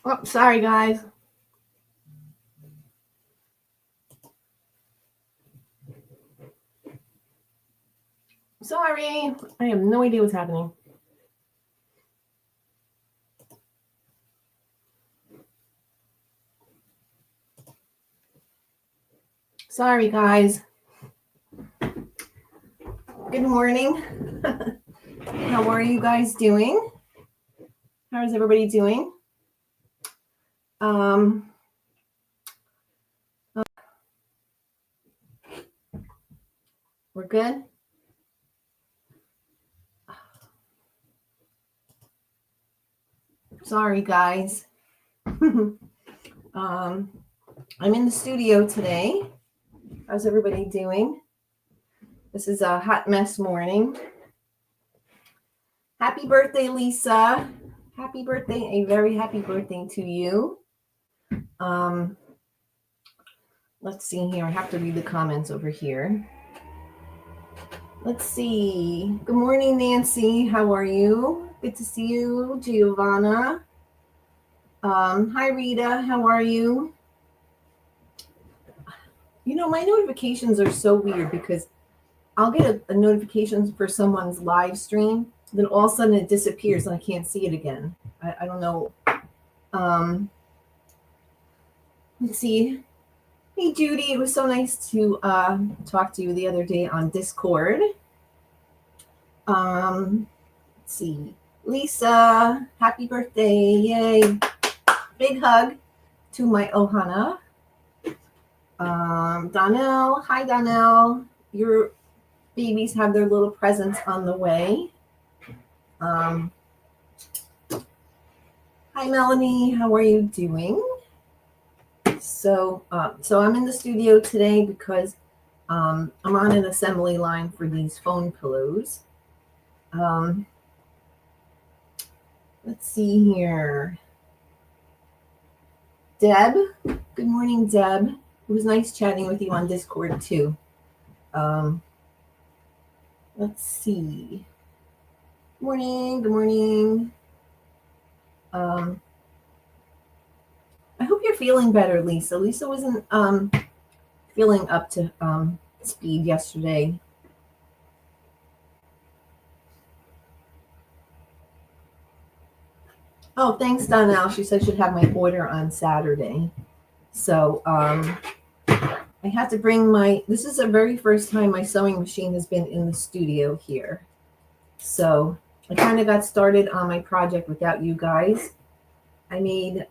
Oh, sorry, guys. Sorry. I have no idea what's happening. Sorry, guys. Good morning. How are you guys doing? How is everybody doing? We're good? Sorry, guys. I'm in the studio today. How's everybody doing? This is a hot mess morning. Happy birthday, Lisa. Happy birthday. A very happy birthday to you. Let's see here. I have to read the comments over here. Let's see. Good morning, Nancy. How are you? Good to see you, Giovanna. Hi, Rita. How are you? You know, my notifications are so weird because I'll get a notification for someone's live stream, then all of a sudden it disappears and I can't see it again. I don't know. Let's see. Hey, Judy. It was so nice to talk to you the other day on Discord. Let's see. Lisa, happy birthday. Yay. Big hug to my Ohana. Donnell. Hi, Donnell. Your babies have their little presents on the way. Hi, Melanie. How are you doing? So I'm in the studio today because I'm on an assembly line for these phone pillows. Let's see here. Deb. Good morning, Deb. It was nice chatting with you on Discord too. Let's see. Morning. Good morning. I hope you're feeling better, Lisa. Lisa wasn't feeling up to speed yesterday. Oh, thanks, Donnell. She said she'd have my order on Saturday. So I had to bring this is the very first time my sewing machine has been in the studio here. So I kind of got started on my project without you guys. I made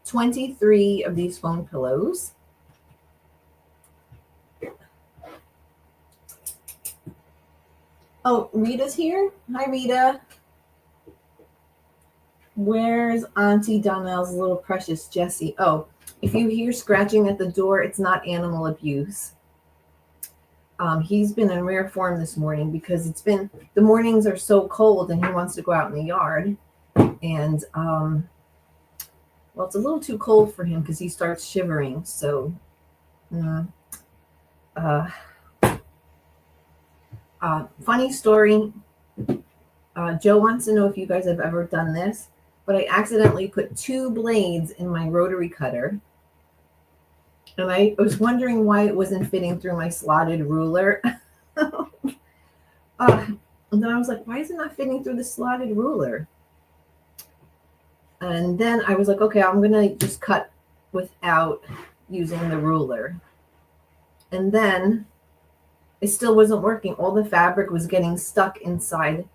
23 of these phone pillows. Oh, Rita's here. Hi, Rita. Where's Auntie Donnell's little precious Jessie? Oh, if you hear scratching at the door, it's not animal abuse. He's been in rare form this morning because the mornings are so cold and he wants to go out in the yard. And, well, it's a little too cold for him because he starts shivering. So, funny story. Joe wants to know if you guys have ever done this, but I accidentally put 2 blades in my rotary cutter. And I was wondering why it wasn't fitting through my slotted ruler. And then I was like, why is it not fitting through the slotted ruler? And then I was like, okay, I'm going to just cut without using the ruler. And then it still wasn't working. All the fabric was getting stuck inside,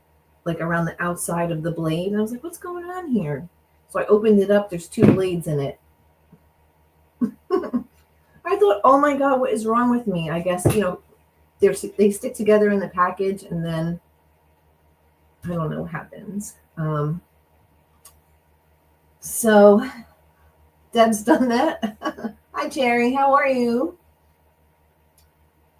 like around the outside of the blade. And I was like, what's going on here? So I opened it up. There's 2 blades in it. I thought, oh my God, what is wrong with me? I guess, they stick together in the package and then I don't know what happens. So Deb's done that. Hi, Jerry. How are you?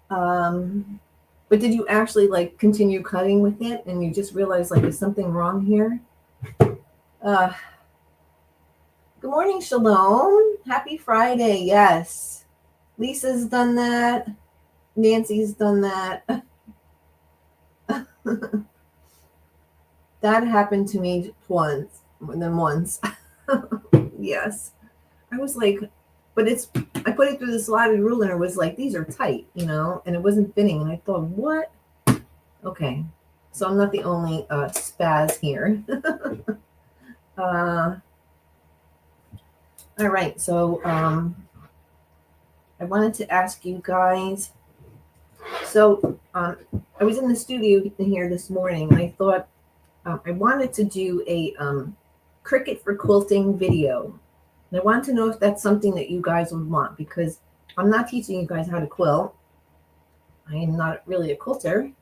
But did you actually continue cutting with it and you just realized there's something wrong here? Good morning, Shalom. Happy Friday. Yes. Lisa's done that. Nancy's done that. That happened to me once, more than once. Yes. I was like, but I put it through the slotted ruler and it was like, these are tight, and it wasn't fitting. And I thought, what? Okay. So I'm not the only spaz here. All right. So I wanted to ask you guys. So I was in the studio here this morning and I thought I wanted to do a Cricut for quilting video. And I wanted to know if that's something that you guys would want, because I'm not teaching you guys how to quilt. I am not really a quilter.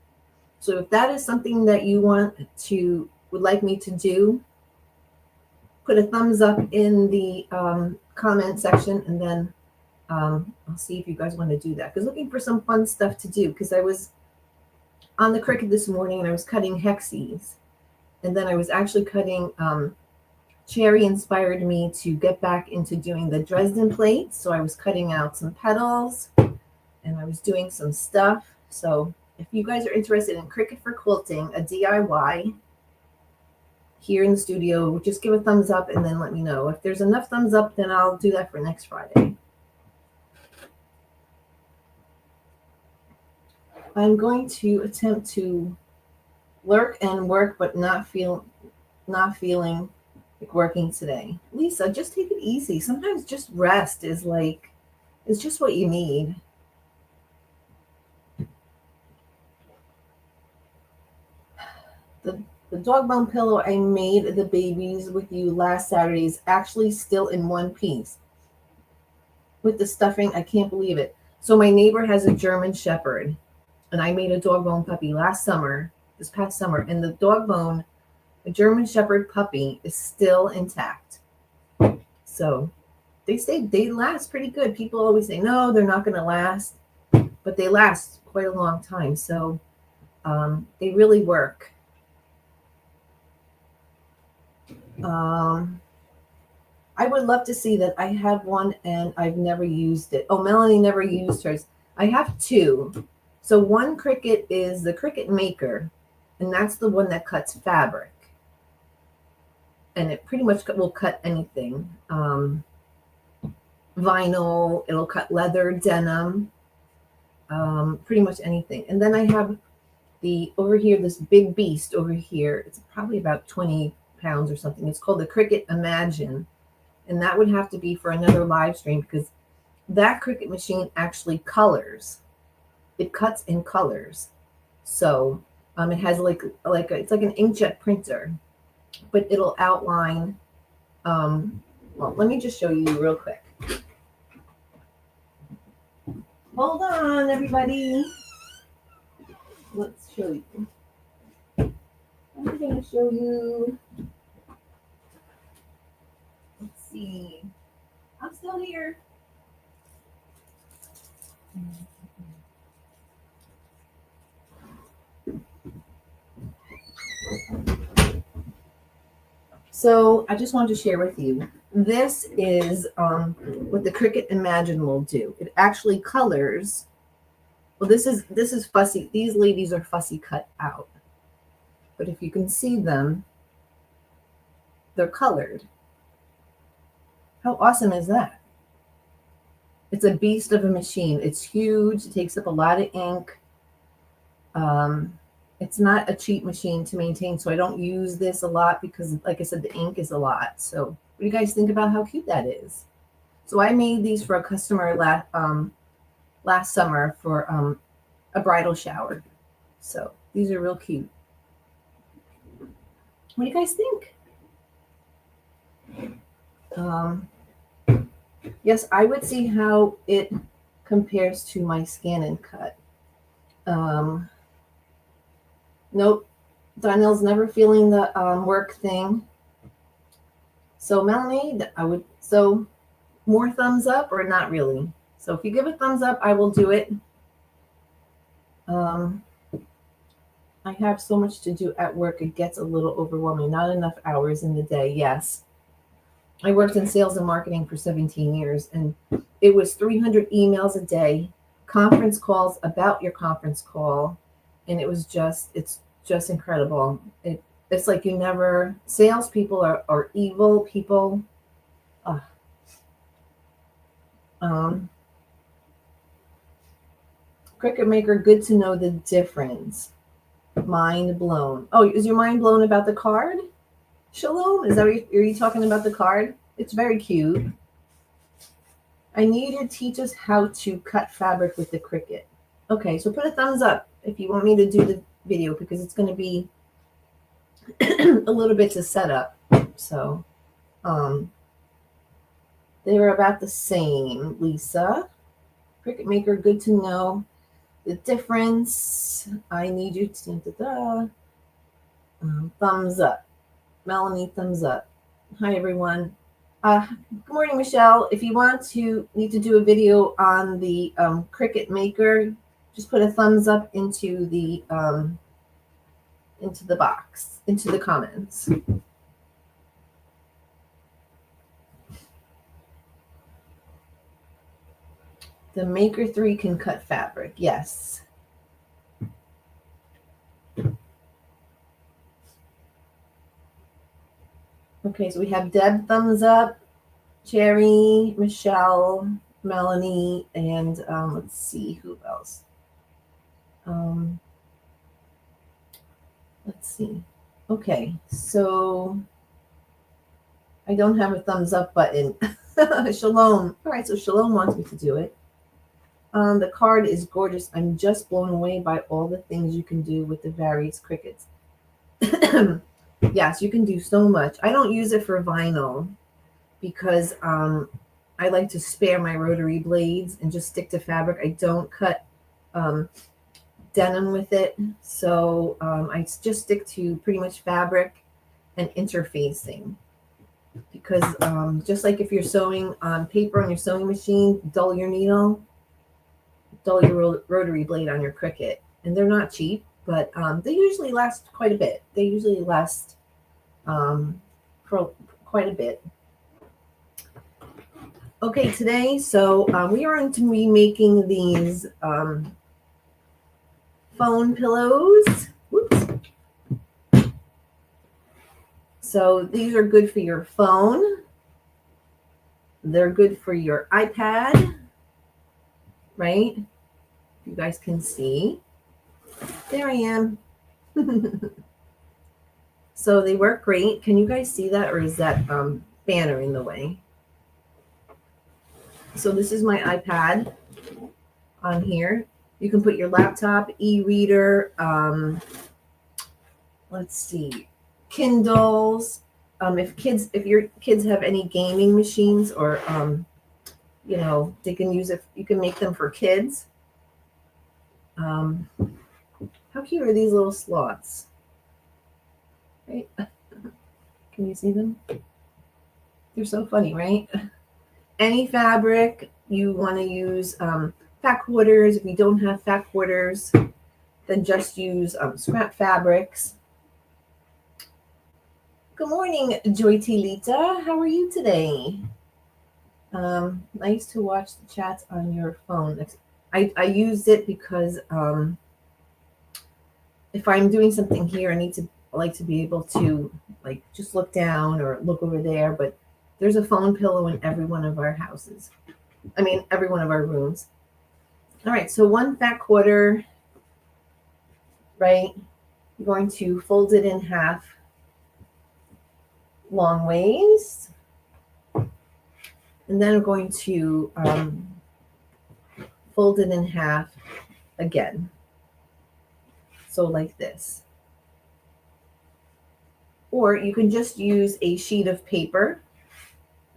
So if that is something that you would like me to do, put a thumbs up in the comment section, and then I'll see if you guys want to do that. Because looking for some fun stuff to do, because I was on the Cricut this morning and I was cutting hexies. And then I was actually cutting, Cherry inspired me to get back into doing the Dresden plates. So I was cutting out some petals and I was doing some stuff. So if you guys are interested in Cricut for quilting, a DIY here in the studio, just give a thumbs up and then let me know. If there's enough thumbs up, then I'll do that for next Friday. I'm going to attempt to lurk and work, but not feeling like working today. Lisa, just take it easy. Sometimes just rest is just what you need. The dog bone pillow I made the babies with you last Saturday is actually still in one piece with the stuffing. I can't believe it. So my neighbor has a German Shepherd, and I made a dog bone puppy this past summer, and the German Shepherd puppy is still intact. So they last pretty good. People always say, no, they're not going to last, but they last quite a long time. So they really work. I would love to see that. I have one and I've never used it. Oh, Melanie never used hers. I have two. So one Cricut is the Cricut Maker, and that's the one that cuts fabric. And it pretty much will cut anything. Vinyl, it'll cut leather, denim, pretty much anything. And then I have over here, this big beast over here. It's probably about 20 pounds or something. It's called the Cricut Imagine. And that would have to be for another live stream, because that Cricut machine actually colors. It cuts in colors. So it has it's like an inkjet printer, but it'll outline. Well, let me just show you real quick. Hold on, everybody. Let's show you. I'm going to show you. Let's see. I'm still here. So I just wanted to share with you. This is what the Cricut Imagine will do. It actually colors. Well, this is fussy. These ladies are fussy cut out. But if you can see them, they're colored. How awesome is that? It's a beast of a machine. It's huge. It takes up a lot of ink. It's not a cheap machine to maintain, so I don't use this a lot because, like I said, the ink is a lot. So what do you guys think about how cute that is? So I made these for a customer last summer for a bridal shower. So these are real cute. What do you guys think? Yes, I would see how it compares to my scan and cut. Nope, Donnell's never feeling the work thing. So Melanie, so more thumbs up or not really? So if you give a thumbs up, I will do it. I have so much to do at work, it gets a little overwhelming. Not enough hours in the day, yes. I worked in sales and marketing for 17 years, and it was 300 emails a day, conference calls about your conference call, and it's just incredible. It's like salespeople are evil people. Cricket maker, good to know the difference. Mind blown. Oh, is your mind blown about the card? Shalom? Is that what are you talking about the card? It's very cute. I need you to teach us how to cut fabric with the Cricut. Okay, so put a thumbs up if you want me to do the video because it's going to be a little bit to set up. So, they were about the same, Lisa. Cricut maker, good to know the difference. I need you to thumbs up. Melanie, thumbs up. Hi, everyone. Good morning, Michelle. If you need to do a video on the Cricut maker, just put a thumbs up into the box, into the comments. The Maker 3 can cut fabric. Yes. Okay, so we have Deb, thumbs up, Cherry, Michelle, Melanie, and let's see who else. Let's see. Okay, so I don't have a thumbs up button. Shalom. All right, so Shalom wants me to do it. The card is gorgeous. I'm just blown away by all the things you can do with the various Cricuts. Yes, you can do so much. I don't use it for vinyl because I like to spare my rotary blades and just stick to fabric. I don't cut denim with it. So I just stick to pretty much fabric and interfacing. Because just like if you're sewing on paper on your sewing machine, dull your needle, dull your rotary blade on your Cricut. And they're not cheap, but they usually last quite a bit. They usually last for quite a bit. Okay, today, so we are going to be making these phone pillows. Whoops. So these are good for your phone. They're good for your iPad, right? You guys can see. There I am. So they work great. Can you guys see that, or is that banner in the way? So this is my iPad on here. You can put your laptop, e-reader, let's see, Kindles. If your kids have any gaming machines, or they can use it. You can make them for kids. How cute are these little slots? Right? Can you see them? They're so funny, right? Any fabric you want to use, fat quarters. If you don't have fat quarters, then just use scrap fabrics. Good morning, Joy Lita. How are you today? Nice to watch the chats on your phone. I used it because if I'm doing something here, I like to be able to just look down or look over there. But there's a phone pillow in every one of our houses. I mean, every one of our rooms. All right, so 1 fat quarter, right? You're going to fold it in half, long ways. And then I'm going to fold it in half again. So like this. Or you can just use a sheet of paper,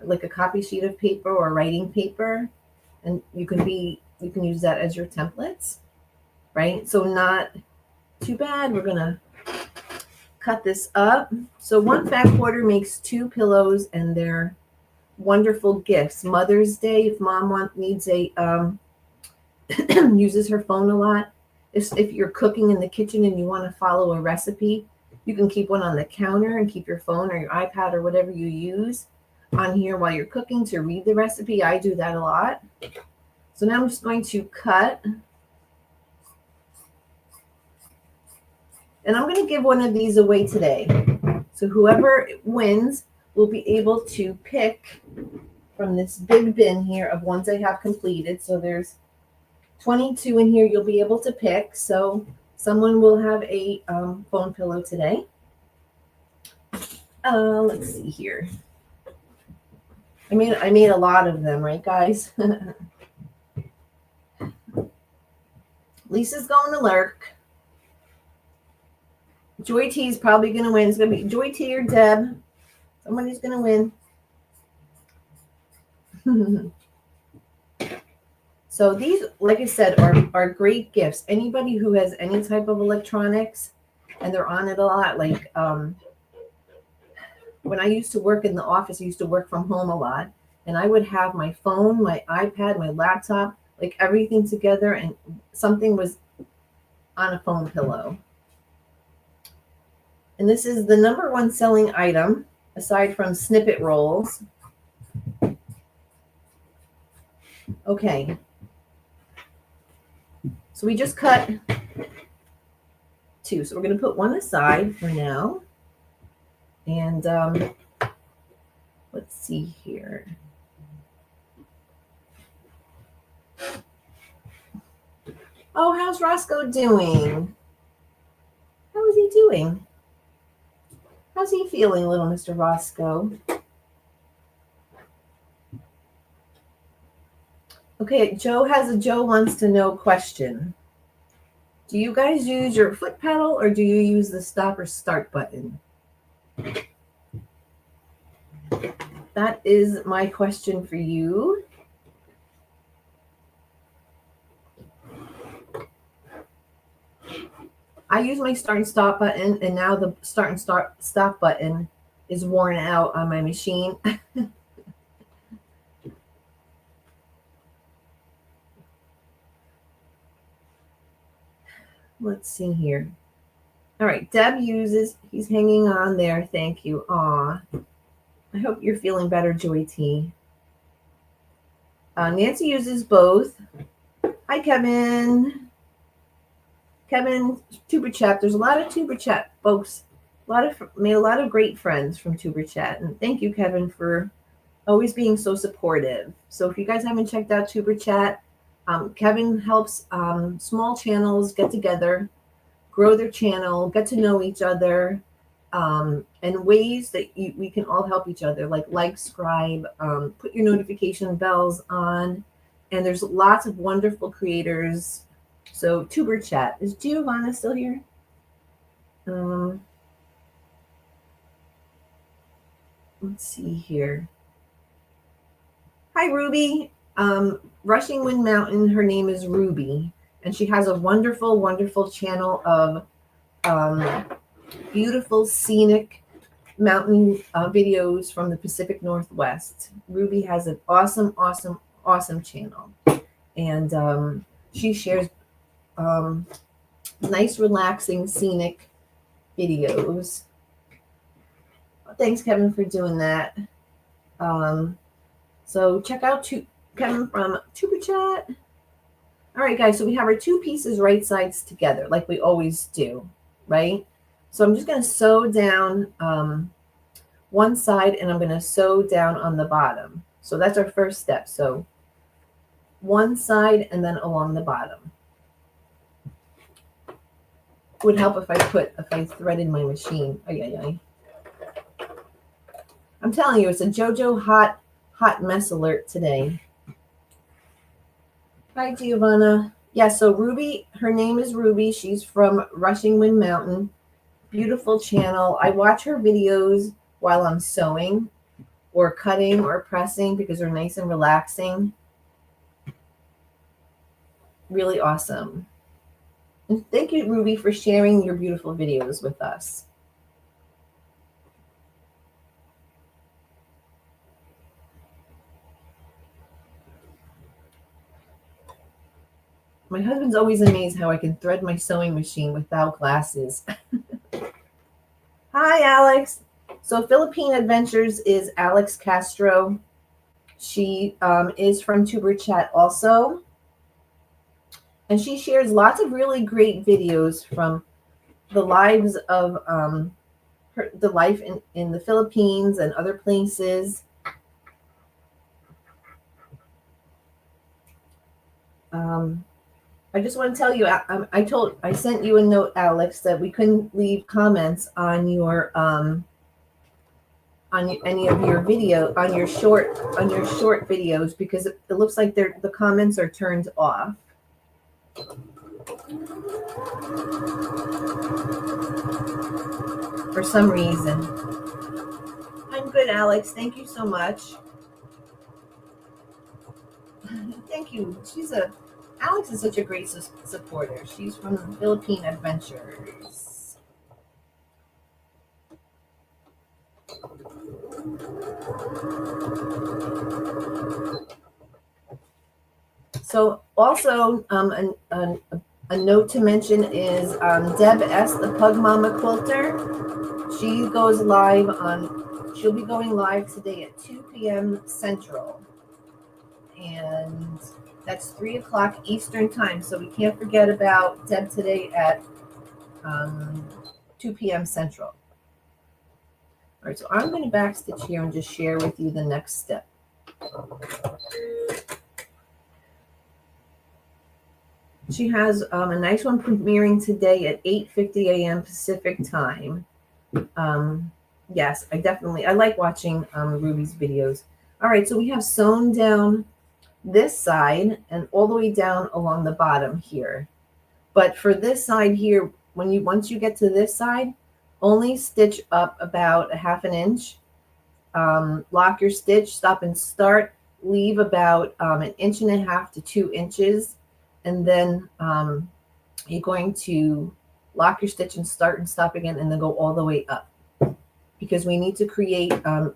like a copy sheet of paper or writing paper, and you can use that as your templates, right? So not too bad. We're gonna cut this up. So 1 fat quarter makes 2 pillows, and they're wonderful gifts. Mother's Day, if mom needs a uses her phone a lot. If you're cooking in the kitchen and you want to follow a recipe, you can keep one on the counter and keep your phone or your iPad or whatever you use on here while you're cooking to read the recipe. I do that a lot. So now I'm just going to cut. And I'm going to give one of these away today. So whoever wins will be able to pick from this big bin here of ones I have completed. So there's 22 in here you'll be able to pick. So someone will have a foam pillow today. Let's see here. I made a lot of them, right, guys? Lisa's going to lurk. Joy T is probably going to win. It's going to be Joy T or Deb. Somebody's going to win. So these, like I said, are great gifts. Anybody who has any type of electronics and they're on it a lot, like when I used to work in the office, I used to work from home a lot, and I would have my phone, my iPad, my laptop, like everything together, and something was on a foam pillow. And this is the #1 selling item, aside from snippet rolls. Okay. So we just cut 2. So we're going to put 1 aside for now. And let's see here. Oh, how's Roscoe doing? How is he doing? How's he feeling, little Mr. Roscoe? Okay, Joe wants to know question. Do you guys use your foot pedal or do you use the stop or start button? That is my question for you. I use my start and stop button, and now the start and stop button is worn out on my machine. Let's see here. All right, Deb uses, he's hanging on there. Thank you. Aw. I hope you're feeling better, Joy T. Nancy uses both. Hi, Kevin. Kevin, Tuber Chat. There's a lot of Tuber Chat folks. Made a lot of great friends from Tuber Chat. And thank you, Kevin, for always being so supportive. So if you guys haven't checked out Tuber Chat, Kevin helps small channels get together, grow their channel, get to know each other, and ways that we can all help each other, like, subscribe, put your notification bells on, and there's lots of wonderful creators. So Tuber Chat. Is Giovanna still here? Let's see here. Hi, Ruby. Rushing Wind Mountain, her name is Ruby, and she has a wonderful, wonderful channel of beautiful scenic mountain videos from the Pacific Northwest. Ruby has an awesome, awesome, awesome channel, and she shares nice, relaxing, scenic videos. Thanks, Kevin, for doing that. So check out Kevin from Tuber Chat. All right, guys, so we have our 2 pieces right sides together, like we always do, right? So I'm just going to sew down one side, and I'm going to sew down on the bottom. So that's our first step. So one side and then along the bottom. It would help if I threaded my machine. I'm telling you, it's a JoJo hot mess alert today. Hi, Giovanna. Yeah, so Ruby, her name is Ruby. She's from Rushing Wind Mountain. Beautiful channel. I watch her videos while I'm sewing or cutting or pressing because they're nice and relaxing. Really awesome. And thank you, Ruby, for sharing your beautiful videos with us. My husband's always amazed how I can thread my sewing machine without glasses. Hi, Alex. So Philippine Adventures is Alex Castro. She is from Tuber Chat also. And she shares lots of really great videos from the lives of the life in the Philippines and other places. I just want to tell you, I sent you a note, Alex, that we couldn't leave comments on your any of your video on your short videos because it looks like the comments are turned off for some reason. I'm good, Alex. Thank you so much. Thank you. Alex is such a great supporter. She's from Philippine Adventures. So also a note to mention is Deb S, the Pug Mama Quilter. She goes live she'll be going live today at 2 p.m. Central. And that's 3 o'clock Eastern time. So we can't forget about Deb today at 2 p.m. Central. All right, so I'm going to backstitch here and just share with you the next step. She has a nice one premiering today at 8:50 a.m. Pacific time. Yes, I like watching Ruby's videos. All right, so we have sewn down this side and all the way down along the bottom here. But for this side here, once you get to this side, only stitch up about a half an inch. Lock your stitch, stop and start, leave about 1.5 inches to 2 inches. And then you're going to lock your stitch and start and stop again and then go all the way up. Because we need to create an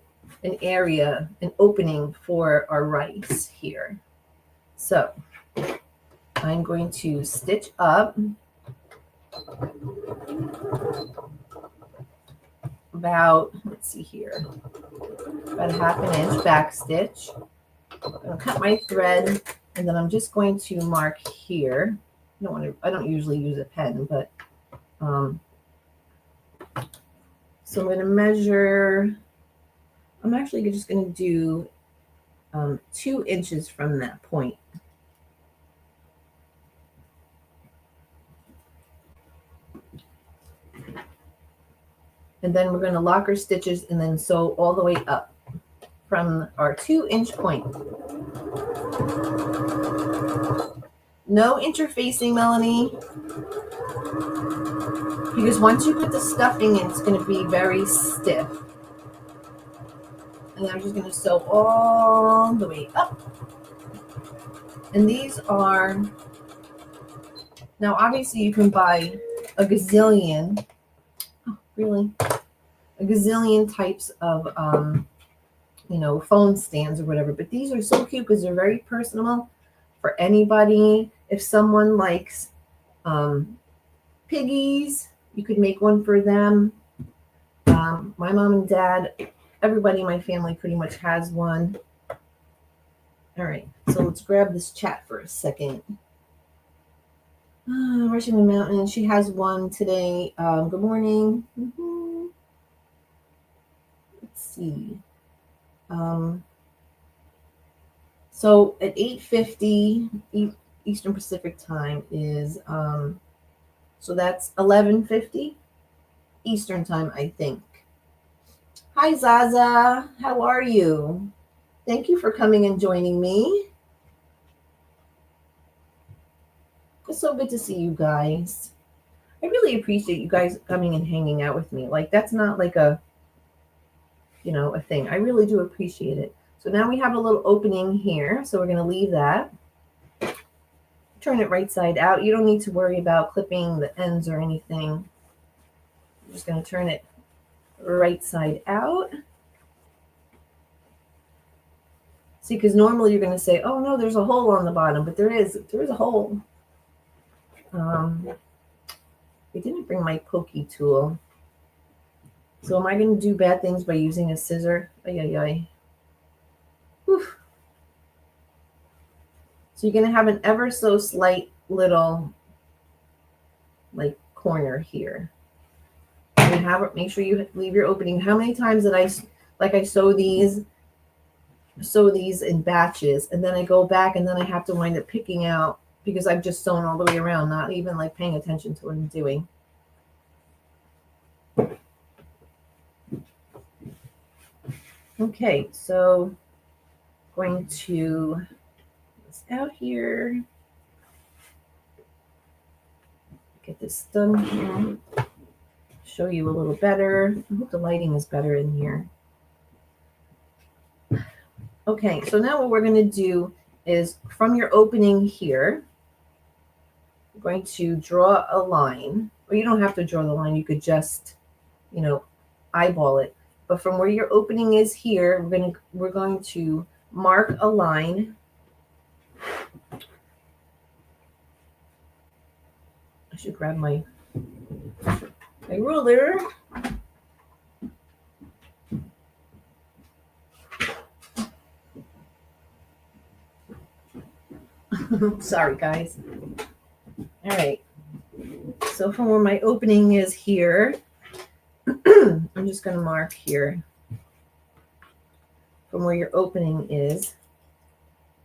area, an opening for our rice here. So I'm going to stitch up about, let's see here, about a half an inch back stitch. I'm going to cut my thread. And then I'm just going to mark here. I don't usually use a pen, but so I'm going to measure. I'm actually just going to do 2 inches from that point. And then we're going to lock our stitches and then sew all the way up from our 2-inch point. No interfacing, Melanie, because once you put the stuffing in, it's going to be very stiff. And I'm just going to sew all the way up. And these are, now obviously you can buy a gazillion, a gazillion types of, phone stands or whatever. But these are so cute because they're very personal for anybody. If someone likes piggies, you could make one for them. My mom and dad, everybody in my family pretty much has one. All right, so let's grab this chat for a second. Rushing the Mountain, she has one today. Good morning. Let's see. So at 8:50 Eastern Pacific time is, so that's 11:50 Eastern time, I think. Hi, Zaza. How are you? Thank you for coming and joining me. It's so good to see you guys. I really appreciate you guys coming and hanging out with me. Like, that's not like a thing. I really do appreciate it. So now we have a little opening here. So we're going to leave that. Turn it right side out. You don't need to worry about clipping the ends or anything. I'm just going to turn it right side out. See, because normally you're going to say, oh no, there's a hole on the bottom, but there is a hole. I didn't bring my pokey tool. So am I going to do bad things by using a scissor? Ay. Whew. So you're going to have an ever so slight little corner here. And make sure you leave your opening. How many times did I sew these sew these in batches, and then I go back and then I have to wind up picking out because I've just sewn all the way around, not even like paying attention to what I'm doing. Okay, so going to put this out here. Get this done here. Show you a little better. I hope the lighting is better in here. Okay, so now what we're going to do is from your opening here, you're going to draw a line. Or you don't have to draw the line. You could just, you know, eyeball it. But from where your opening is here, we're going to mark a line. I should grab my ruler. Sorry, guys. All right. So from where my opening is here, I'm just going to mark here. From where your opening is,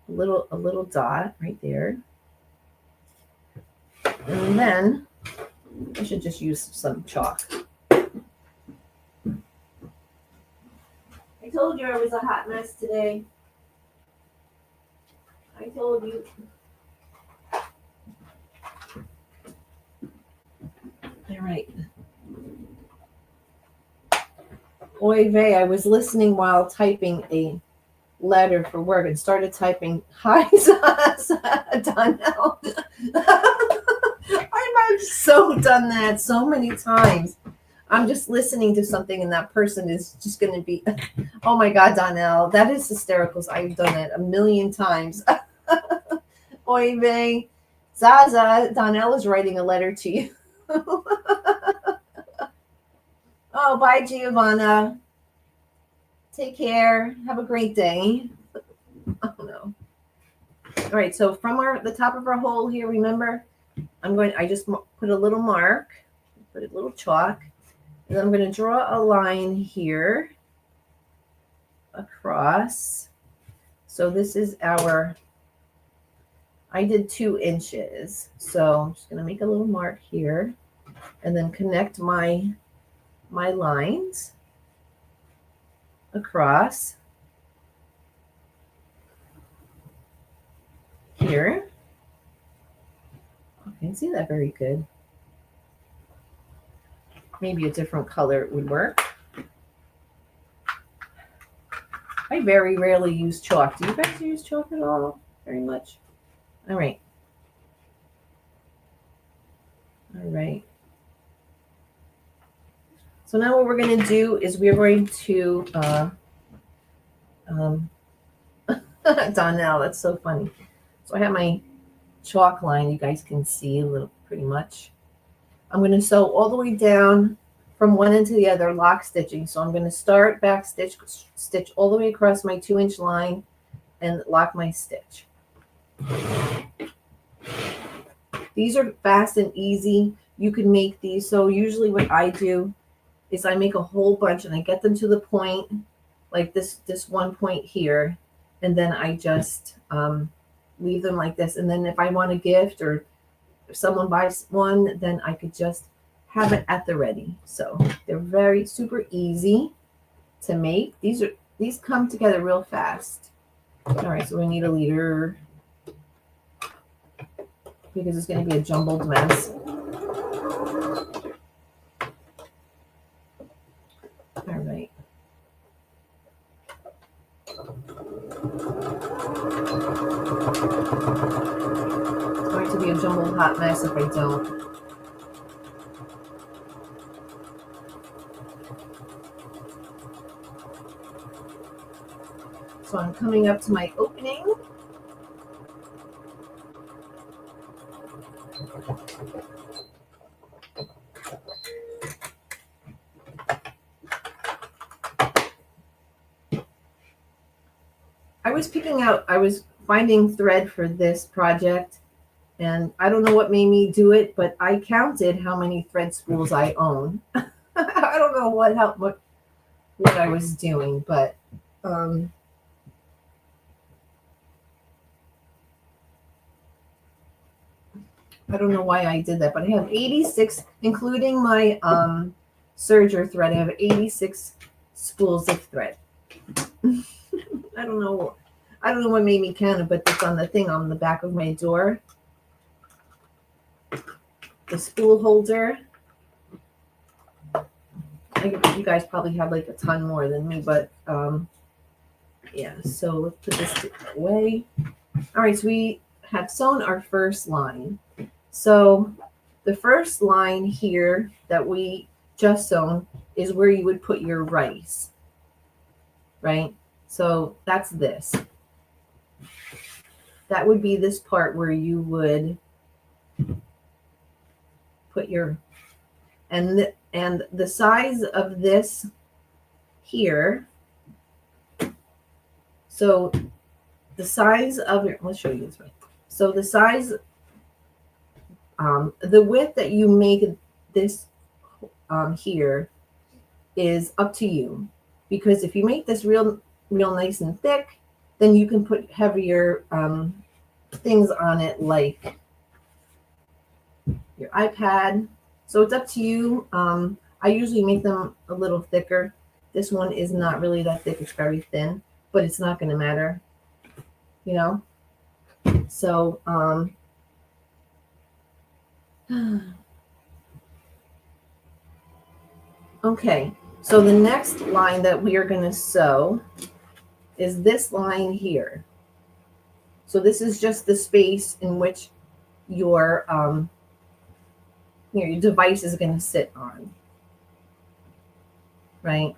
a little dot right there. And then I should just use some chalk. I told you I was a hot mess today. I told you. All right. Oy vey, I was listening while typing a letter for work and started typing, "Hi, Donnell." I've so done that so many times. I'm just listening to something and that person is just going to be, "Oh my God, Donnell, that is hysterical." I've done it a million times. Oy vey, Zaza, Donnell is writing a letter to you. Oh, bye, Giovanna. Take care. Have a great day. Oh, no. All right, so from the top of our hole here, remember, I just put a little mark, put a little chalk, and I'm going to draw a line here across. So this is I did 2 inches. So I'm just going to make a little mark here and then connect my lines across here. Okay, see that very good. Maybe a different color would work. I very rarely use chalk. Do you guys use chalk at all? Very much? All right. All right. So now what we're going to do is we're going to, Donnell, that's so funny. So I have my chalk line, you guys can see a little pretty much. I'm going to sew all the way down from one end to the other, lock stitching. So I'm going to start back stitch all the way across my 2-inch line and lock my stitch. These are fast and easy. You can make these. So usually what I do is I make a whole bunch and I get them to the point, like this one point here, and then I just leave them like this. And then if I want a gift or if someone buys one, then I could just have it at the ready. So they're very super easy to make. These come together real fast. All right, so we need a leader because it's going to be a jumbled mess. All right. It's going to be a jumbled hot mess if I don't. So I'm coming up to my opening. I was finding thread for this project, and I don't know what made me do it, but I counted how many thread spools I own. I don't know what I was doing, but I don't know why I did that, but I have 86, including my serger thread. I have 86 spools of thread. I don't know. I don't know what made me count it, but it's on the thing on the back of my door. The spool holder. You guys probably have like a ton more than me, but yeah. So let's put this away. All right, so we have sewn our first line. So the first line here that we just sewn is where you would put your rice, right? So that's this. That would be this part where you would put your, and the size of this here. So the size of it, let's show you this way. So the size, the width that you make this here is up to you, because if you make this real nice and thick, then you can put heavier things on it, like your iPad. So it's up to you. I usually make them a little thicker. This one is not really that thick. It's very thin, but it's not going to matter, you know. So okay, so the next line that we are going to sew is this line here. So this is just the space in which your your device is going to sit on, right?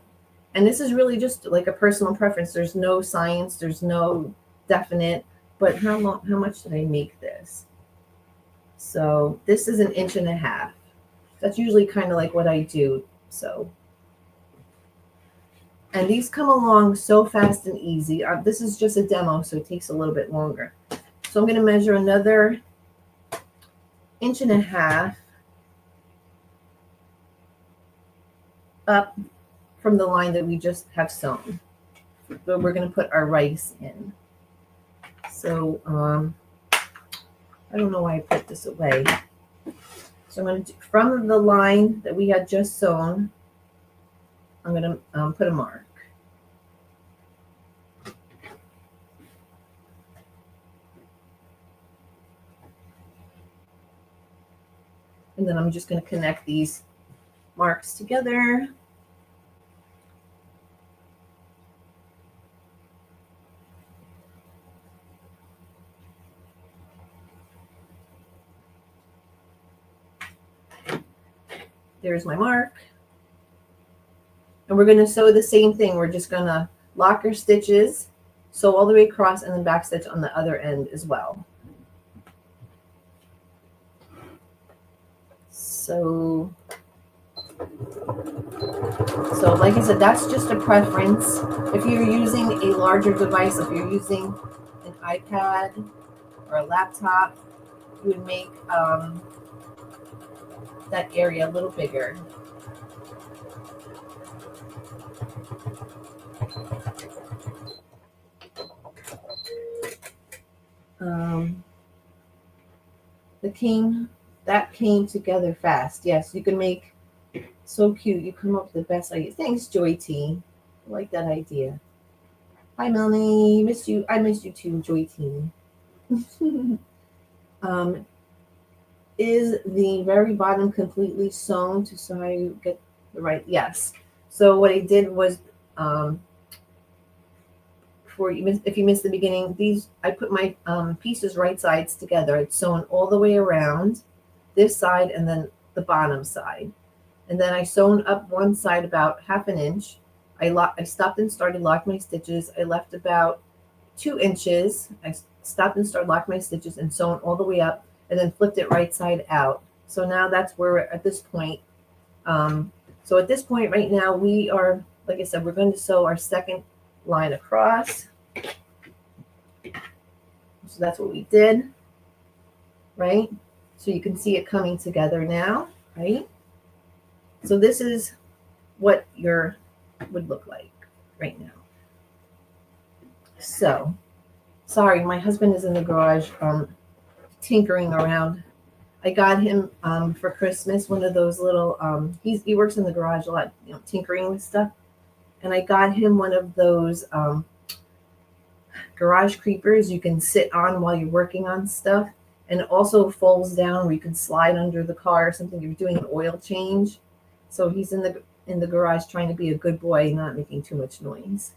And this is really just like a personal preference. There's no science, there's no definite, but how much did I make this? So this is 1.5 inches. That's usually kind of like what I do. So, and these come along so fast and easy. This is just a demo, so it takes a little bit longer. So I'm going to measure another 1.5 inches up from the line that we just have sewn, but we're going to put our rice in. So I don't know why I put this away. So I'm going to do, from the line that we had just sewn, I'm going to put a mark. And then I'm just going to connect these marks together. There's my mark. And we're going to sew the same thing. We're just going to lock our stitches, sew all the way across, and then back stitch on the other end as well. So like I said, that's just a preference. If you're using a larger device, if you're using an iPad or a laptop, you would make that area a little bigger. That came together fast. Yes, you can make so cute. You come up with the best ideas. Thanks, Joy T. I like that idea. Hi, Melanie. Missed you. I missed you too, Joy T. Is the very bottom completely sewn to so you get the right? Yes. So what I did was, if you missed the beginning, I put my pieces right sides together. It's sewn all the way around this side and then the bottom side, and then I sewn up one side about 1/2 inch. I stopped and started locked my stitches. I left about 2 inches. I stopped and started locked my stitches and sewn all the way up, and then flipped it right side out. So now that's where we're at this point. So at this point right now, we are, like I said, we're going to sew our second line across. So that's what we did, right? So you can see it coming together now, right? So this is what your would look like right now. So, sorry, my husband is in the garage tinkering around I got him for Christmas one of those little he works in the garage a lot, tinkering with stuff. And I got him one of those garage creepers you can sit on while you're working on stuff. And it also folds down where you can slide under the car or something if you're doing an oil change. So he's in the garage trying to be a good boy, not making too much noise.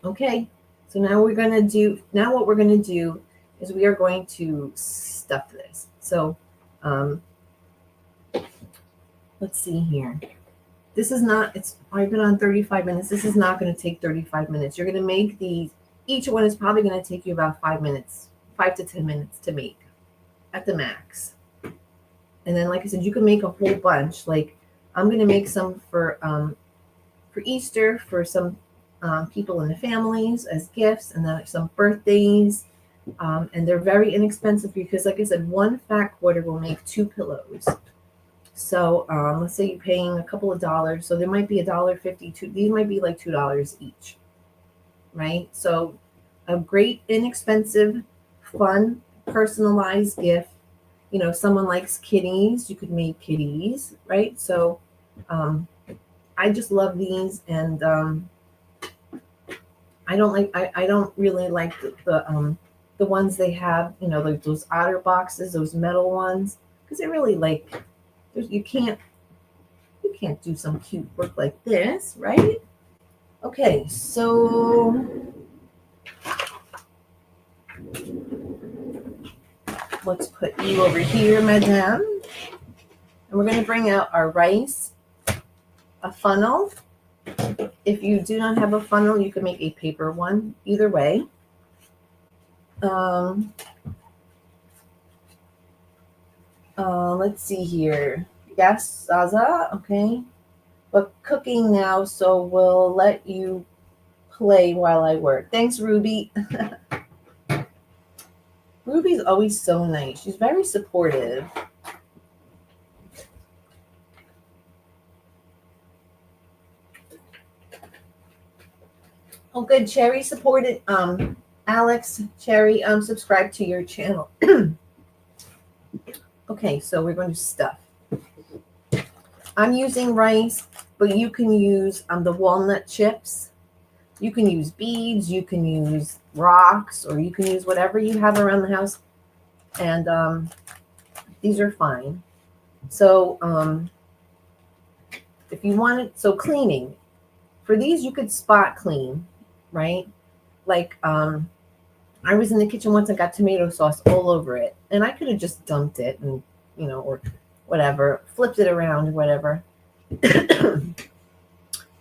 Okay, so now what we're gonna do is we are going to stuff this. So let's see here. This is not, I've been on 35 minutes. This is not going to take 35 minutes. You're going to make these, each one is probably going to take you about 5 minutes, 5 to 10 minutes to make at the max. And then, like I said, you can make a whole bunch. Like I'm going to make some for Easter for some people in the families as gifts, and then some birthdays. And they're very inexpensive because, like I said, one fat quarter will make 2 pillows. So let's say you're paying a couple of dollars. So there might be $1.52. These might be like $2 each, right? So a great, inexpensive, fun, personalized gift. Someone likes kitties. You could make kitties, right? So I just love these, and I don't really like the ones they have, like those otter boxes, those metal ones, because they're really like. You can't do some cute work like this, right? Okay, so let's put you over here, madame. And we're going to bring out our rice, a funnel. If you do not have a funnel, you can make a paper one. Either way. Let's see here. Yes, Zaza, okay. But cooking now, so we'll let you play while I work. Thanks, Ruby. Ruby's always so nice. She's very supportive. Oh, good. Cherry supported. Alex, Cherry, subscribe to your channel. Okay, so we're going to stuff. I'm using rice, but you can use the walnut chips. You can use beads. You can use rocks, or you can use whatever you have around the house. And these are fine. So if you want it, so cleaning. For these, you could spot clean, right? Like I was in the kitchen once and got tomato sauce all over it. And I could have just dumped it and, or whatever, flipped it around or whatever.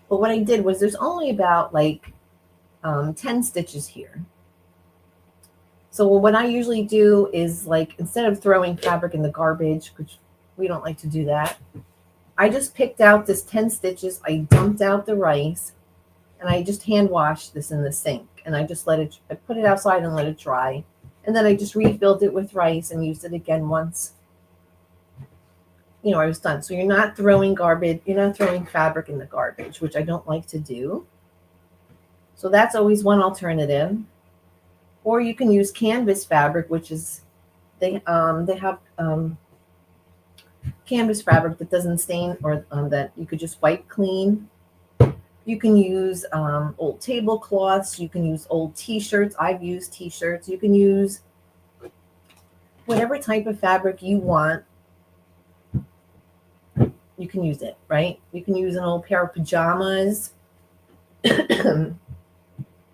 But what I did was there's only about like 10 stitches here. So what I usually do is, like, instead of throwing fabric in the garbage, which we don't like to do that, I just picked out this 10 stitches. I dumped out the rice, and I just hand washed this in the sink. And I just I put it outside and let it dry. And then I just refilled it with rice and used it again once, I was done. So you're not throwing garbage. You're not throwing fabric in the garbage, which I don't like to do. So that's always one alternative. Or you can use canvas fabric, which is, they have canvas fabric that doesn't stain, or that you could just wipe clean. You can use old tablecloths. You can use old T-shirts. I've used T-shirts. You can use whatever type of fabric you want. You can use it, right? You can use an old pair of pajamas.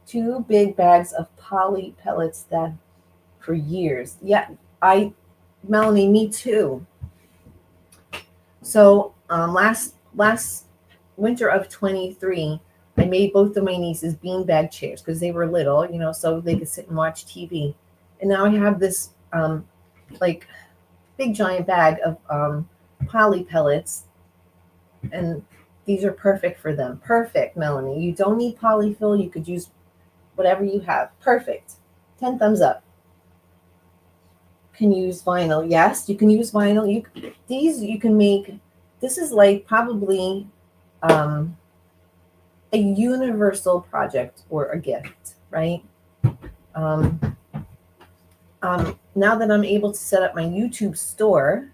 2 big bags of poly pellets that for years. Yeah, Melanie, me too. So last winter of 23, I made both of my nieces beanbag chairs because they were little, so they could sit and watch TV. And now I have this like big giant bag of poly pellets, and these are perfect for them. Perfect, Melanie. You don't need polyfill. You could use whatever you have. Perfect. 10 thumbs up. Can use vinyl. Yes, you can use vinyl. You can make. This is like probably a universal project or a gift, right? now that I'm able to set up my YouTube store,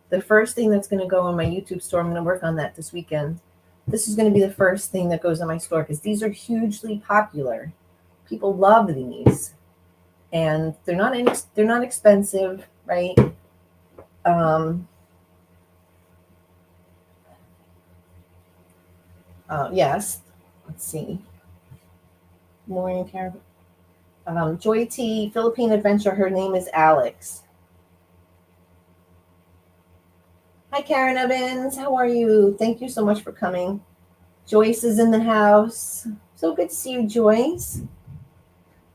the first thing that's going to go on my YouTube store, I'm going to work on that this weekend. This is going to be the first thing that goes on my store because these are hugely popular. People love these, and they're not expensive, right? Yes. Let's see. Morning, Karen. Joy T, Philippine Adventure. Her name is Alex. Hi, Karen Evans. How are you? Thank you so much for coming. Joyce is in the house. So good to see you, Joyce.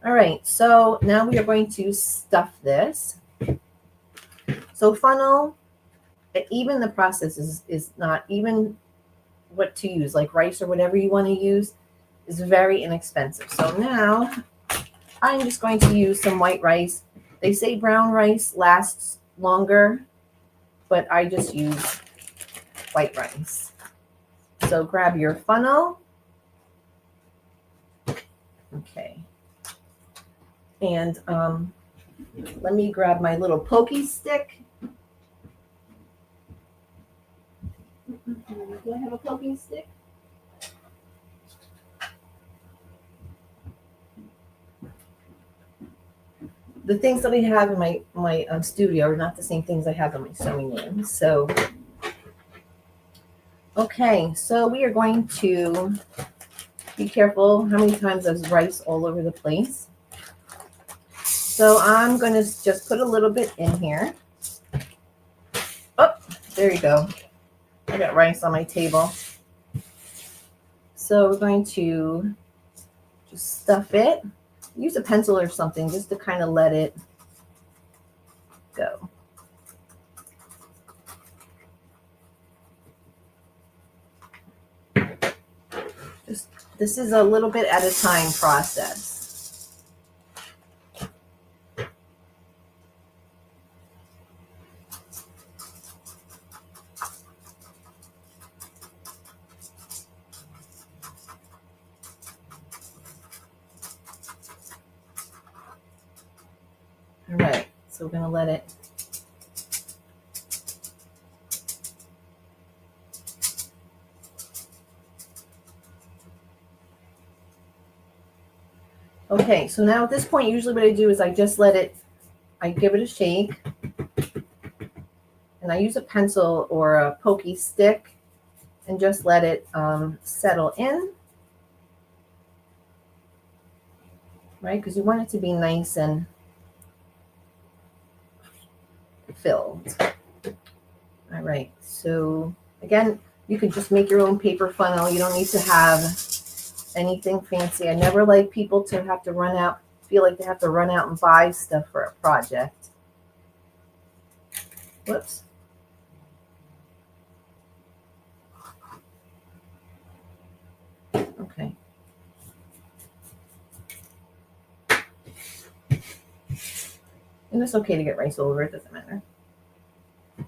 All right, so now we are going to stuff this. So funnel, even the process is not even what to use, like rice or whatever you want to use, is very inexpensive. So now I'm just going to use some white rice. They say brown rice lasts longer, but I just use white rice. So grab your funnel. Okay. And let me grab my little pokey stick. Do I have a pokey stick? The things that I have in my studio are not the same things I have in my sewing room. So, okay, so we are going to be careful how many times there's rice all over the place. So I'm going to just put a little bit in here. Oh, there you go. I got rice on my table. So we're going to just stuff it. Use a pencil or something just to kind of let it go. This is a little bit at a time process. All right, so we're going to let it. Okay, so now at this point, usually what I do is I just let it, I give it a shake, and I use a pencil or a pokey stick and just let it settle in, right? Because you want it to be nice and filled. All right, so again, you could just make your own paper funnel. You don't need to have anything fancy. I never like people to have to feel like they have to run out and buy stuff for a project. Whoops. Okay. And it's okay to get rice all over, it doesn't matter.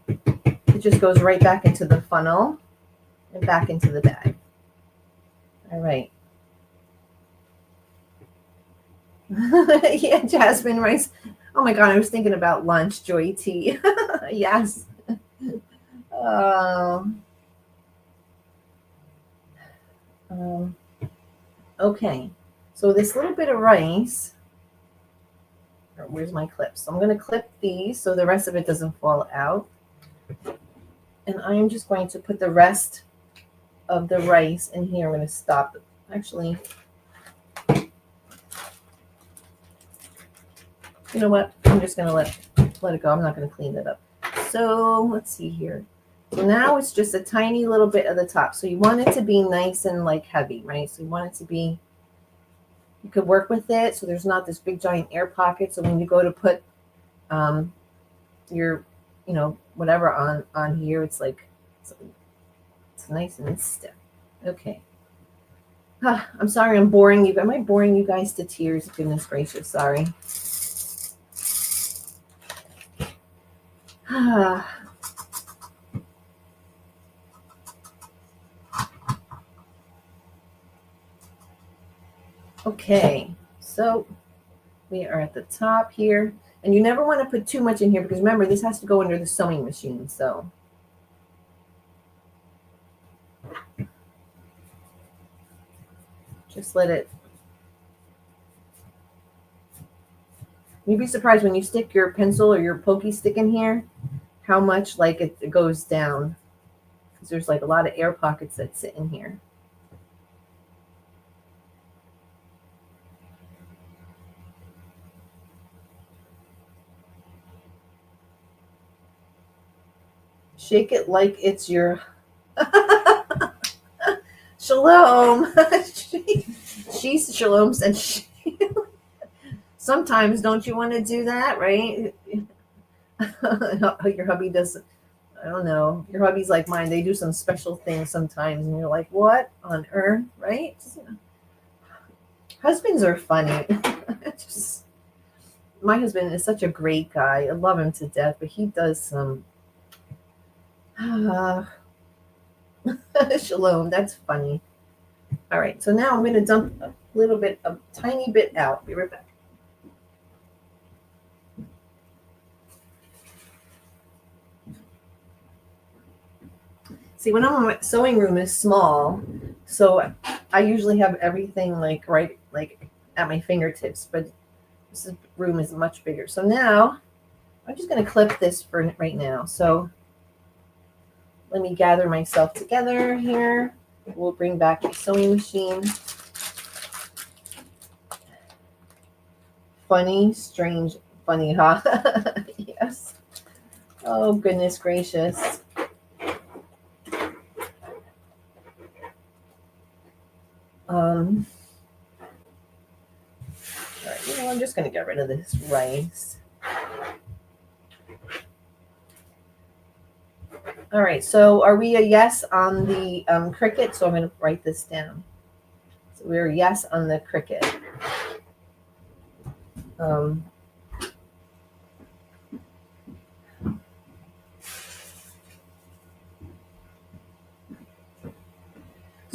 It just goes right back into the funnel and back into the bag. All right. Yeah, jasmine rice. Oh my God, I was thinking about lunch, Joy T. Yes. Okay, so this little bit of rice, where's my clips? So I'm going to clip these so the rest of it doesn't fall out. And I'm just going to put the rest of the rice in here. I'm going to stop it. Actually, you know what? I'm just going to let it go. I'm not going to clean it up. So let's see here. So now it's just a tiny little bit of the top. So you want it to be nice and like heavy, right? So you want it to be, you could work with it so there's not this big giant air pocket. So when you go to put your, whatever on here, it's like, it's nice and stiff. Okay. I'm sorry I'm boring you. Am I boring you guys to tears? Goodness gracious, sorry. Okay, so we are at the top here. And you never want to put too much in here because remember, this has to go under the sewing machine. So just let it. You'd be surprised when you stick your pencil or your pokey stick in here, how much like it goes down. Because there's like a lot of air pockets that sit in here. Shake it like it's your Shalom. She's Shalom said sometimes don't you want to do that, right? Your hubby does. I don't know. Your hubby's like mine. They do some special things sometimes, and you're like, what on earth, right? Husbands are funny. Just, my husband is such a great guy. I love him to death, but he does some. Shalom. That's funny. All right. So now I'm going to dump a little bit, a tiny bit out. Be right back. See, when I'm in my sewing room is small, so I usually have everything like right like at my fingertips, but this room is much bigger. So now I'm just going to clip this for right now. So let me gather myself together here. We'll bring back my sewing machine. Funny, strange, funny, huh? Yes. Oh, goodness gracious. All right, I'm just going to get rid of this rice. All right, so are we a yes on the cricket? So I'm going to write this down. So we're a yes on the cricket. So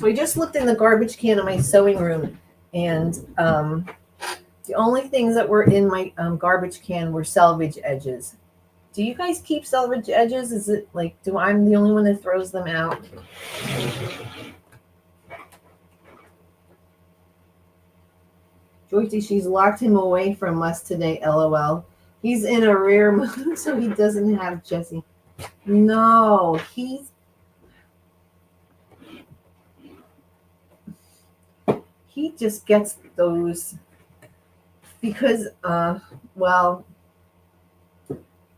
I just looked in the garbage can in my sewing room, and the only things that were in my garbage can were selvage edges. Do you guys keep selvage edges? Is it like, do I'm the only one that throws them out? Joyce, she's locked him away from us today, LOL. He's in a rare mood, so he doesn't have Jessie. No, he just gets those because, well,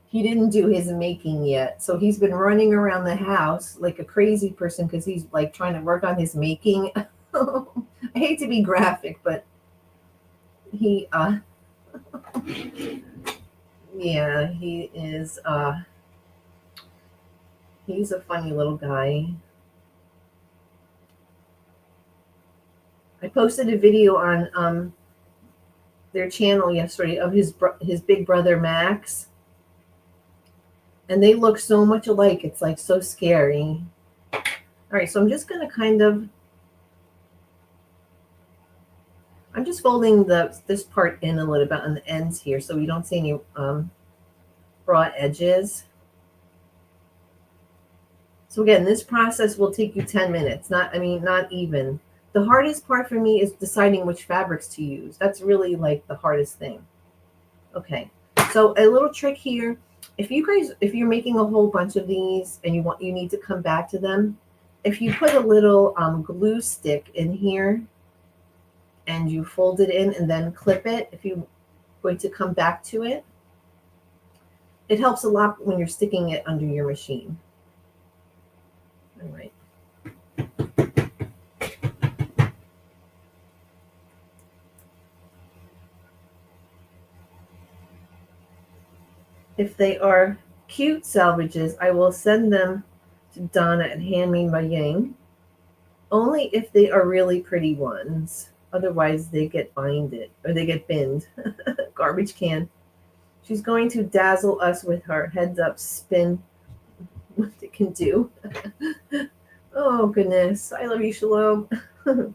he didn't do his making yet. So he's been running around the house like a crazy person because he's like trying to work on his making. I hate to be graphic, but he, yeah, he is, he's a funny little guy. I posted a video on their channel yesterday of his big brother Max, and they look so much alike. It's like so scary. All right, so I'm just going to I'm just folding this part in a little bit on the ends here so we don't see any raw edges. So again, this process will take you 10 minutes. Not even. The hardest part for me is deciding which fabrics to use. That's really like the hardest thing. Okay, so a little trick here. If you're making a whole bunch of these and you need to come back to them, if you put a little glue stick in here and you fold it in and then clip it, if you're going to come back to it, it helps a lot when you're sticking it under your machine. All right. If they are cute salvages, I will send them to Donna at Handmade by Yang. Only if they are really pretty ones. Otherwise, they get binded or they get binned. Garbage can. She's going to dazzle us with her heads up spin. What it can do. Oh, goodness. I love you, Shalom. I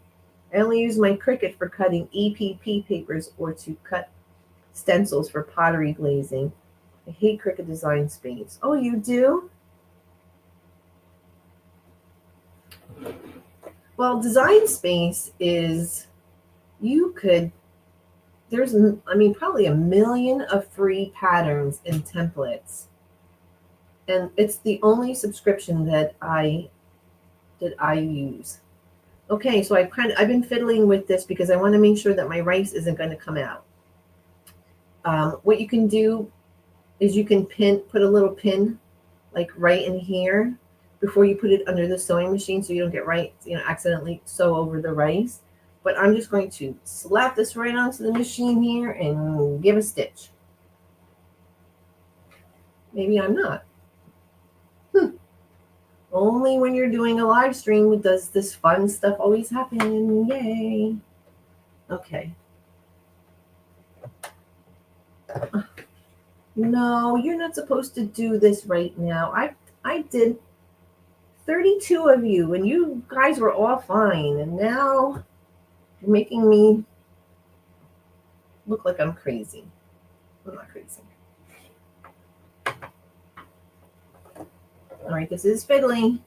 only use my Cricut for cutting EPP papers or to cut stencils for pottery glazing. I hate Cricut Design Space. Oh, you do? Well, Design Space is, there's, I mean, probably a million of free patterns and templates. And it's the only subscription that I use. Okay, so I've been fiddling with this because I want to make sure that my rice isn't going to come out. What you can do is you can put a little pin like right in here before you put it under the sewing machine so you don't get accidentally sew over the rice. But I'm just going to slap this right onto the machine here and give a stitch. Maybe I'm not. Only when you're doing a live stream does this fun stuff always happen. Yay. Okay. No, you're not supposed to do this right now. I did 32 of you, and you guys were all fine. And now you're making me look like I'm crazy. I'm not crazy. All right, this is fiddly.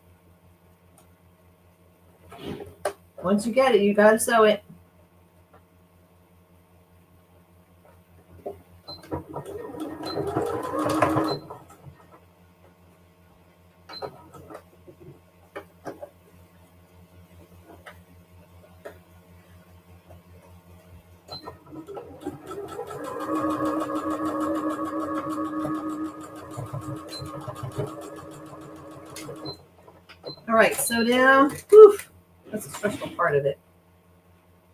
Once you get it, you got to sew it. All right, sew down. Whew, that's a stressful part of it.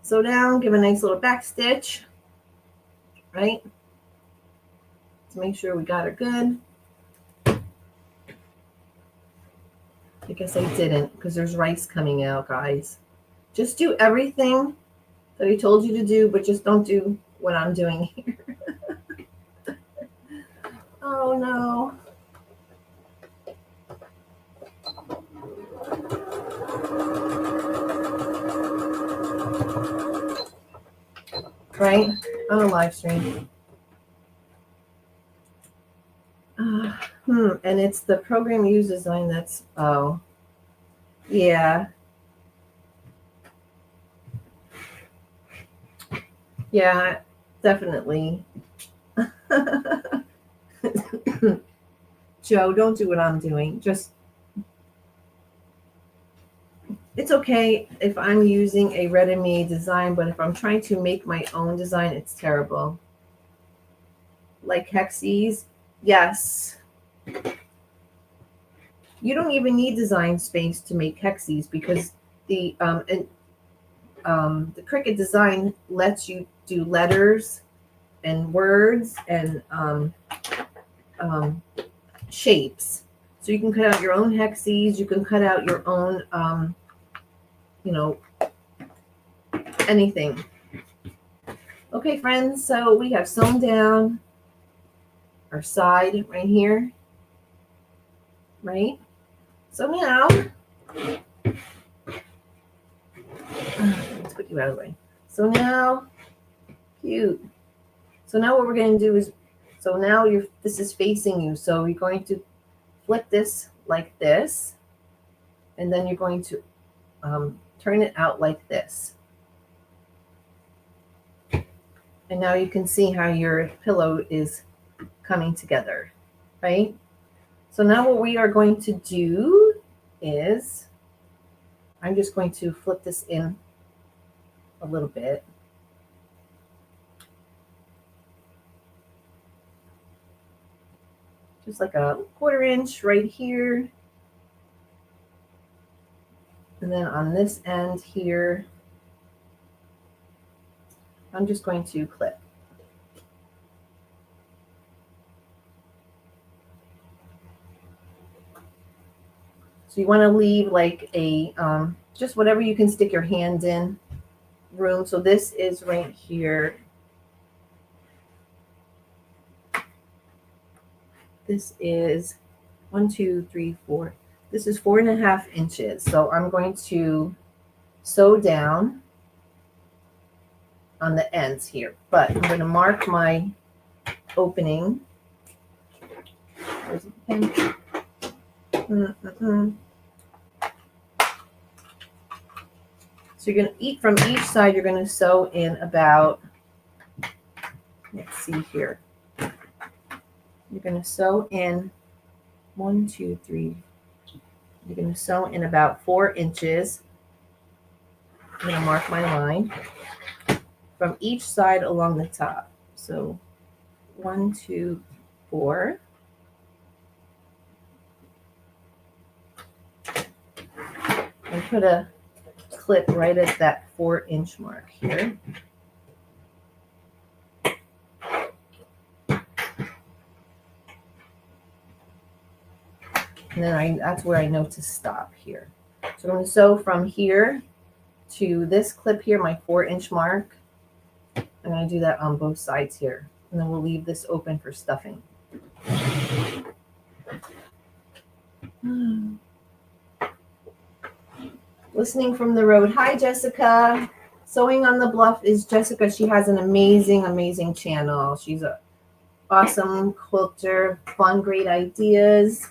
Sew down, give a nice little back stitch, right? To make sure we got her good. I guess I didn't because there's rice coming out, guys. Just do everything that I told you to do, but just don't do what I'm doing here. Oh, no. Right? On a live stream. And it's the program you use design that's, oh, yeah. Yeah, definitely. Joe, don't do what I'm doing. Just, it's okay if I'm using a ready-made design, but if I'm trying to make my own design, it's terrible. Like Hexies, yes. You don't even need Design Space to make Hexies because the Cricut Design lets you do letters and words and shapes. So you can cut out your own Hexies. You can cut out your own, anything. Okay, friends, so we have sewn down our side right here, right? So now, let's put you out of the way. So now, cute. So now what we're going to do is, so now this is facing you. So you're going to flip this like this, and then you're going to turn it out like this. And now you can see how your pillow is coming together, right? So now what we are going to do is, I'm just going to flip this in a little bit. Just like a 1/4 inch right here. And then on this end here, I'm just going to clip. So you want to leave like a, just whatever you can stick your hand in room. So this is right here. This is 1, 2, 3, 4. This is 4.5 inches. So I'm going to sew down. on the ends here. But I'm going to mark my opening. Where's the pen? So you're going to eat from each side. You're going to sew in about, let's see here. You're going to sew in 1, 2, 3. You're going to sew in about 4 inches. I'm going to mark my line from each side along the top. So 1, 2, 4. And put a clip right at that 4-inch mark here. And then that's where I know to stop here. So I'm going to sew from here to this clip here, my 4-inch mark. I'm going to do that on both sides here. And then we'll leave this open for stuffing. Listening from the road. Hi, Jessica. Sewing on the Bluff is Jessica. She has an amazing, amazing channel. She's an awesome quilter, fun, great ideas.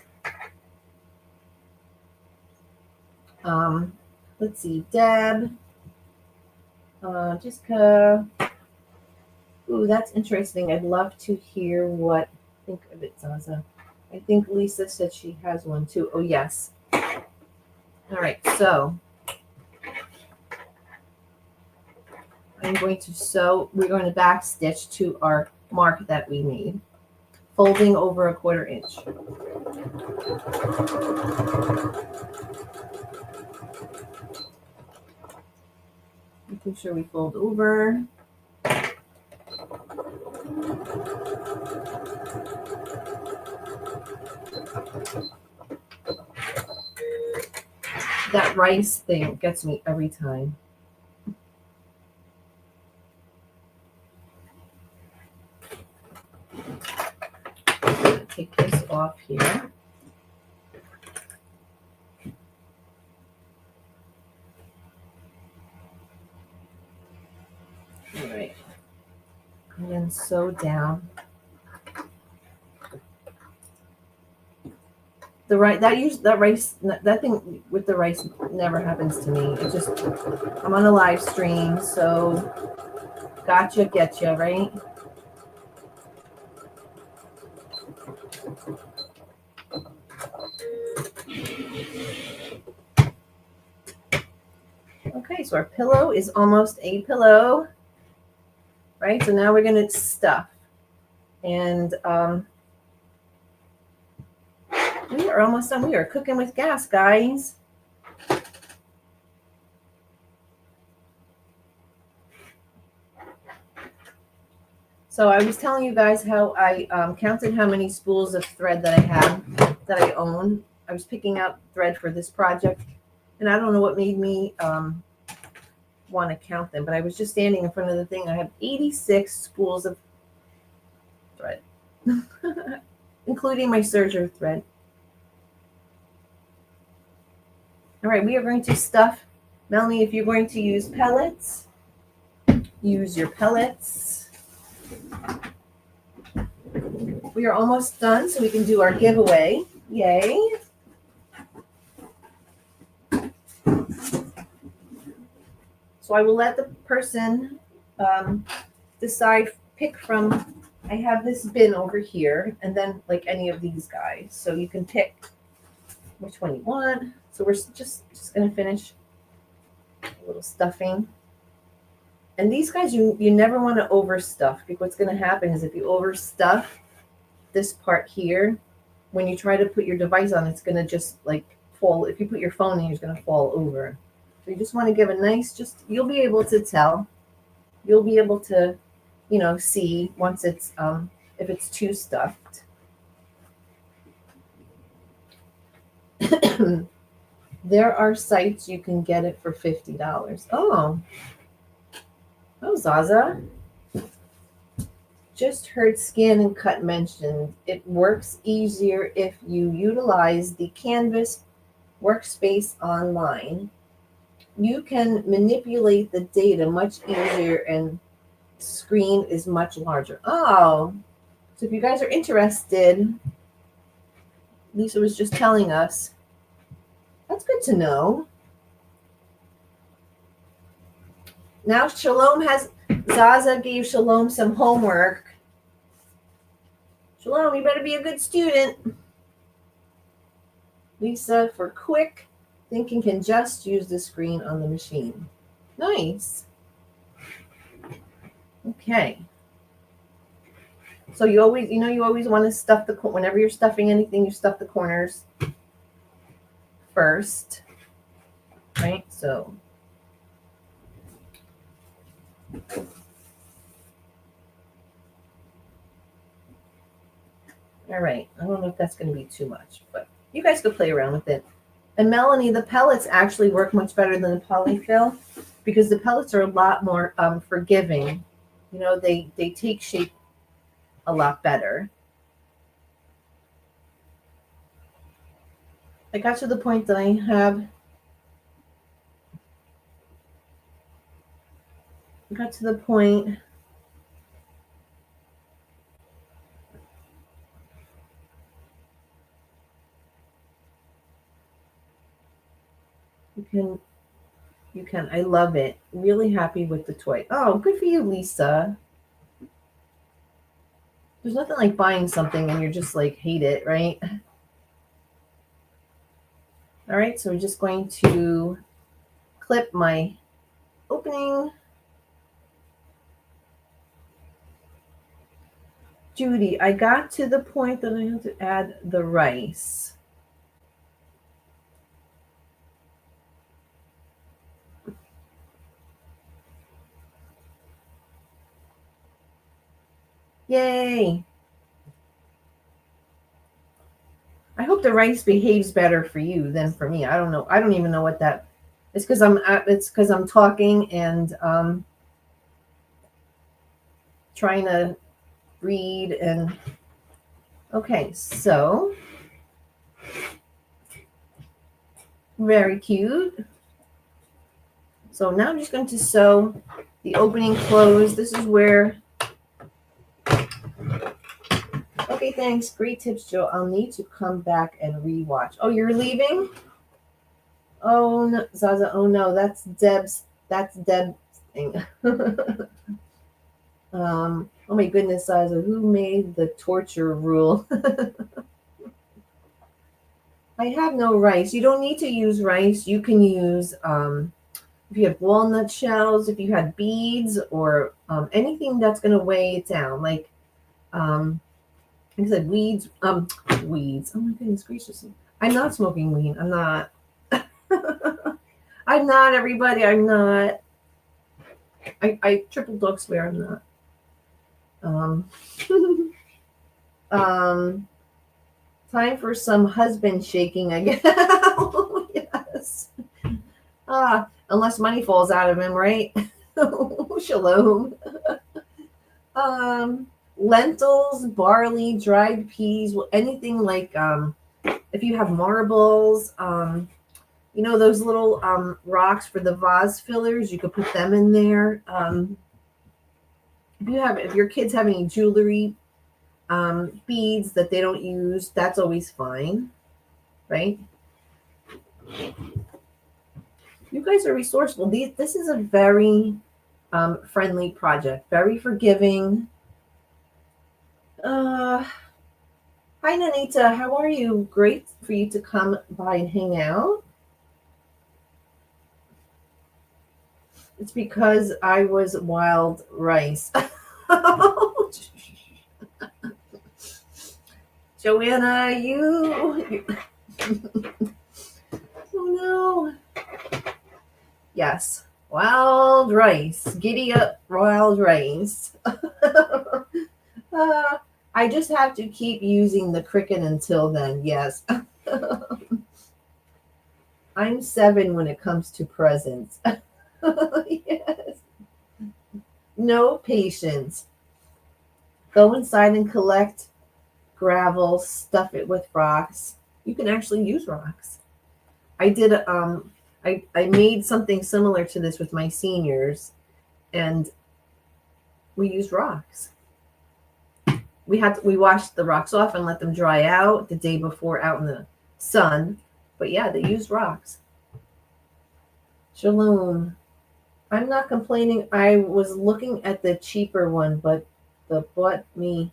Let's see, Deb, Jessica. Ooh, that's interesting. I'd love to hear what think of it, Zaza. I think Lisa said she has one too. Oh, yes. All right, so I'm going to sew. We're going to back stitch to our mark that we made, folding over 1/4 inch. Making sure we fold over. That rice thing gets me every time. Take this off here. All right. And then sew down. That thing with the rice never happens to me. It just, I'm on a live stream, so gotcha, getcha, right? Okay, so our pillow is almost a pillow, right? So now we're going to stuff. And we are almost done. We are cooking with gas, guys. So I was telling you guys how I counted how many spools of thread that I have, that I own. I was picking out thread for this project, and I don't know what made me want to count them, but I was just standing in front of the thing. I have 86 spools of thread, including my serger thread. All right, we are going to stuff. Melanie, if you're going to use pellets, use your pellets. We are almost done, so we can do our giveaway. Yay. So I will let the person decide, pick from, I have this bin over here, and then like any of these guys. So you can pick which one you want. So we're just going to finish a little stuffing. And these guys, you never want to overstuff, because what's going to happen is if you overstuff this part here, when you try to put your device on, it's going to just like fall. If you put your phone in, it's going to fall over. So you just want to give a nice, you'll be able to tell. You'll be able to, see once it's, if it's too stuffed. There are sites you can get it for $50. Oh, Zaza. Just heard scan and cut mentioned. It works easier if you utilize the Canvas workspace online. You can manipulate the data much easier and screen is much larger. Oh, so if you guys are interested, Lisa was just telling us. That's good to know. Now Zaza gave Shalom some homework. Shalom, you better be a good student. Lisa, for quick thinking, can just use the screen on the machine. Nice. Okay. So you always want to stuff whenever you're stuffing anything, you stuff the corners first, right? So all right. I don't know if that's going to be too much, but you guys could play around with it. And Melanie, the pellets actually work much better than the polyfill because the pellets are a lot more forgiving. You know, they take shape a lot better. I got to the point that I got to the point you can. I love it. Really happy with the toy. Oh, good for you, Lisa. There's nothing like buying something and you're just like hate it, right? All right, so we're just going to clip my opening. Judy, I got to the point that I have to add the rice. Yay. I hope the rice behaves better for you than for me. I don't know. I don't even know what that. It's because I'm talking and trying to read and okay, so very cute. So now I'm just going to sew the opening closed. This is where. Okay, thanks. Great tips, Joe. I'll need to come back and rewatch. Oh, you're leaving? Oh no, Zaza. Oh no, that's Deb's. That's Deb's thing. Oh my goodness, Zaza. Who made the torture rule? I have no rice. You don't need to use rice. You can use if you have walnut shells, if you had beads, or anything that's going to weigh it down, like I said, weeds. Weeds. Oh my goodness gracious! I'm not smoking weed. I'm not. I'm not. Everybody, I'm not. I triple dog swear I'm not. Time for some husband shaking again. Oh, yes. Unless money falls out of him, right? Shalom. Lentils, barley, dried peas, anything like if you have marbles, you know those little rocks for the vase fillers, you could put them in there. If your kids have any jewelry, beads that they don't use, that's always fine, right? You guys are resourceful. This is a very friendly project, very forgiving. Hi, Nanita. How are you? Great for you to come by and hang out. It's because I was wild rice. Joanna, you. Oh no. Yes. Wild rice. Giddy up, wild rice. I just have to keep using the Cricut until then. Yes. I'm 7 when it comes to presents. Yes. No patience. Go inside and collect gravel, stuff it with rocks. You can actually use rocks. I did I made something similar to this with my seniors, and we used rocks. We washed the rocks off and let them dry out the day before out in the sun. But yeah, they used rocks. Shalom. I'm not complaining. I was looking at the cheaper one, but bought me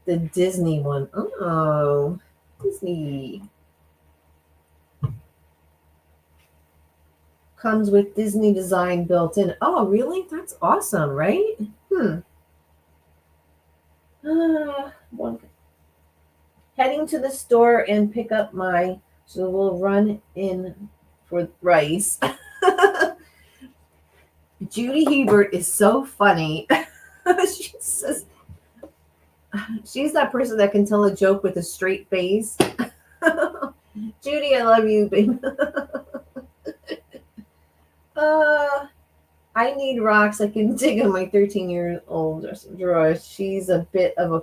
the Disney one. Oh, Disney. Comes with Disney design built in. Oh, really? That's awesome, right? Heading to the store and pick up so we'll run in for rice. Judy Hebert is so funny. She says, she's that person that can tell a joke with a straight face. Judy, I love you, babe. I need rocks. I can dig in my 13-year-old drawers. She's a bit of a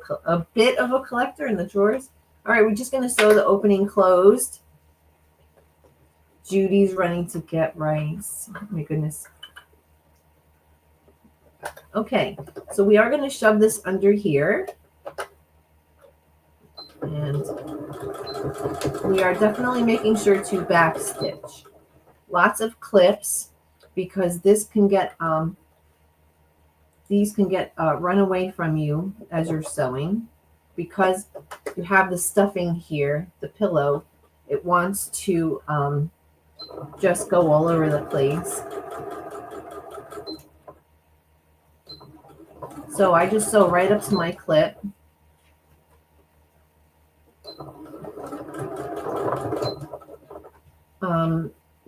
collector in the drawers. All right, we're just gonna sew the opening closed. Judy's running to get rice. Oh my goodness. Okay, so we are gonna shove this under here. And we are definitely making sure to backstitch. Lots of clips, because this can get these can get run away from you as you're sewing, because you have the stuffing here, the pillow. It wants to just go all over the place. So I just sew right up to my clip.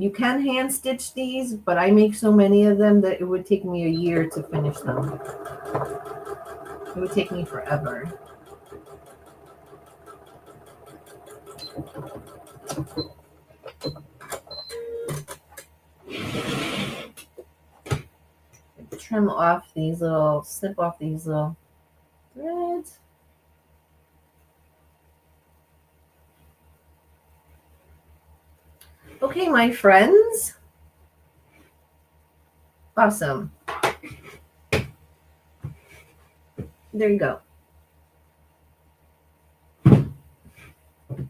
You can hand stitch these, but I make so many of them that it would take me a year to finish them. It would take me forever. Trim off these little, snip off these little threads. Okay, my friends. Awesome. There you go.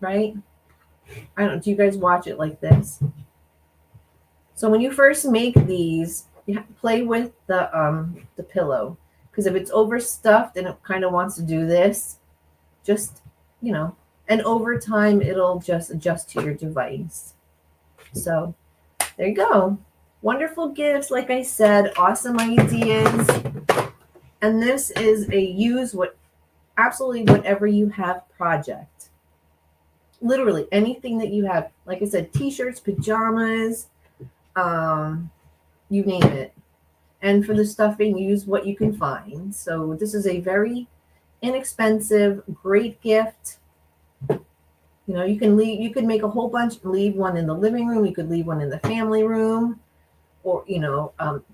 Right? I don't know. Do you guys watch it like this? So when you first make these, you have to play with the pillow, because if it's overstuffed and it kind of wants to do this, just, and over time it'll just adjust to your device. So there you go. Wonderful gifts, like I said, awesome ideas. And this is a use absolutely whatever you have project. Literally anything that you have. Like I said, t-shirts, pajamas, you name it. And for the stuffing, use what you can find. So this is a very inexpensive, great gift. You can make a whole bunch, leave one in the living room. You could leave one in the family room, or,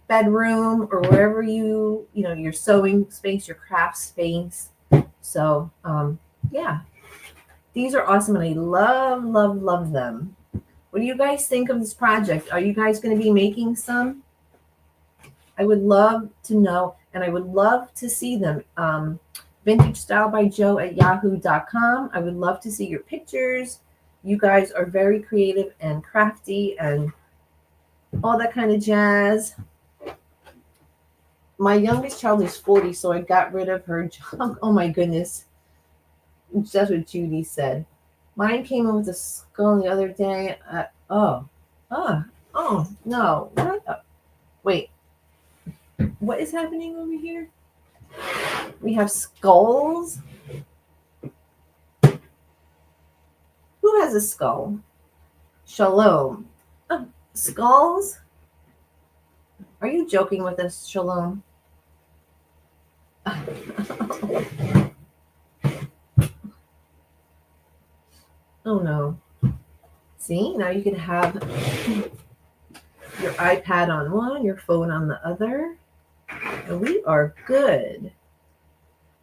bedroom, or wherever your sewing space, your craft space. So, yeah, these are awesome. And I love, love, love them. What do you guys think of this project? Are you guys going to be making some? I would love to know, and I would love to see them. vintagestylebyjo@yahoo.com. I would love to see your pictures. You guys are very creative and crafty and all that kind of jazz. My youngest child is 40, so I got rid of her junk. Oh my goodness. That's what Judy said. Mine came in with a skull the other day. Oh no. What? Wait. What is happening over here? We have skulls. Who has a skull? Shalom. Skulls? Are you joking with us, Shalom? Oh no. See, now you can have your iPad on one, your phone on the other. And we are good.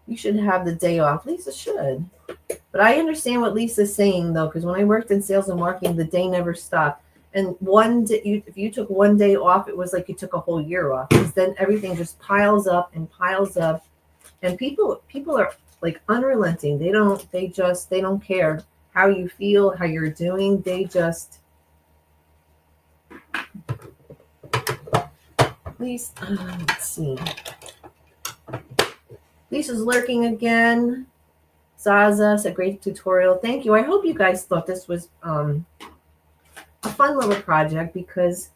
You should have the day off. Lisa should. But I understand what Lisa's saying, though, because when I worked in sales and marketing, the day never stopped. And if you took one day off, it was like you took a whole year off, because then everything just piles up and piles up. And people are like unrelenting. They don't care how you feel, how you're doing. They just, let's see. Lisa's lurking again. Zaza said, great tutorial. Thank you. I hope you guys thought this was a fun little project because,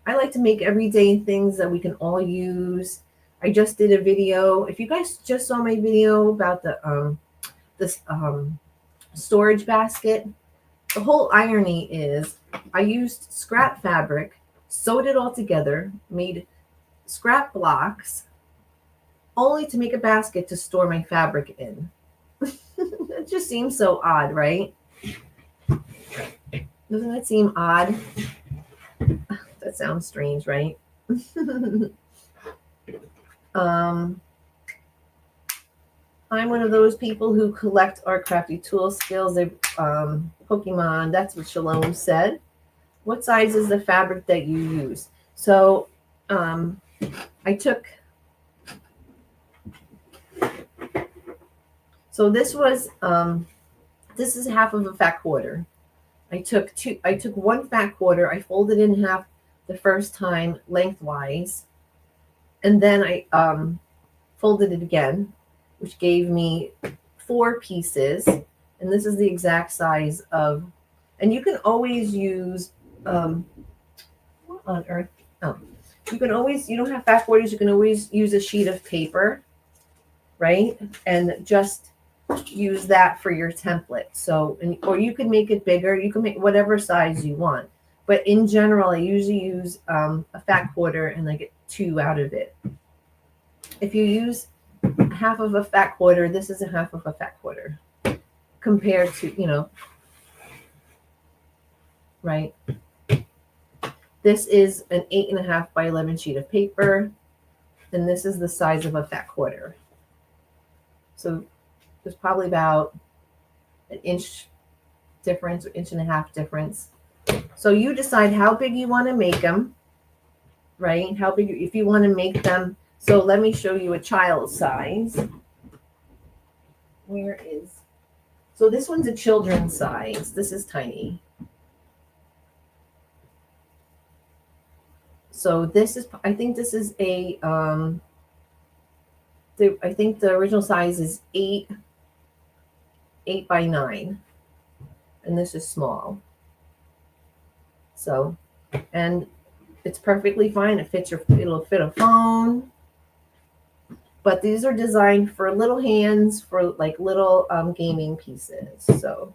I like to make everyday things that we can all use. I just did a video. If you guys just saw my video about this storage basket, the whole irony is I used scrap fabric, sewed it all together, made scrap blocks, only to make a basket to store my fabric in. It just seems so odd, right? Doesn't that seem odd? That sounds strange, right? I'm one of those people who collect our crafty tool skills. Pokemon, that's what Shalom said. What size is the fabric that you use? So I took, so this was, this is half of a fat quarter. I took one fat quarter, I folded it in half the first time lengthwise, and then I folded it again, which gave me 4 pieces, and this is the exact size of, and you can always use, what on earth? Oh, you can always, you don't have fat quarters, you can always use a sheet of paper, right? And just use that for your template. So, or you can make it bigger. You can make whatever size you want. But in general, I usually use a fat quarter and I get 2 out of it. If you use half of a fat quarter, this is a half of a fat quarter compared to, right? This is an 8.5 by 11 sheet of paper, and this is the size of a fat quarter. So there's probably about an inch difference or 1.5 inch difference. So you decide how big you want to make them, right? How big, if you want to make them. So let me show you a child size. Where is, so this one's a children's size. This is tiny. So this is, I think this is a, I think the original size is 8 by 9, and this is small. So, and it's perfectly fine. It'll fit a phone. But these are designed for little hands, for like little gaming pieces. So,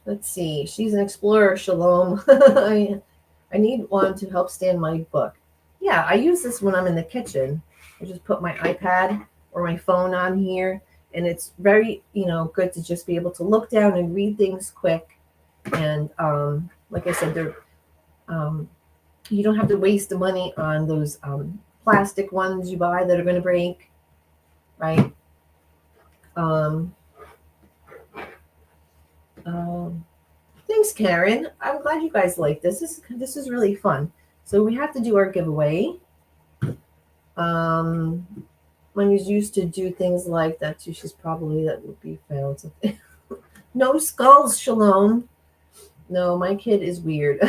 let's see. She's an explorer, Shalom. I need one to help stand my book. Yeah, I use this when I'm in the kitchen. I just put my iPad or my phone on here, and it's very, good to just be able to look down and read things quick. And like I said, you don't have to waste the money on those plastic ones you buy that are going to break, right? Thanks, Karen. I'm glad you guys like this. This is really fun. So we have to do our giveaway. When he's used to do things like that too, that would be found something. No skulls, Shalom. No, my kid is weird.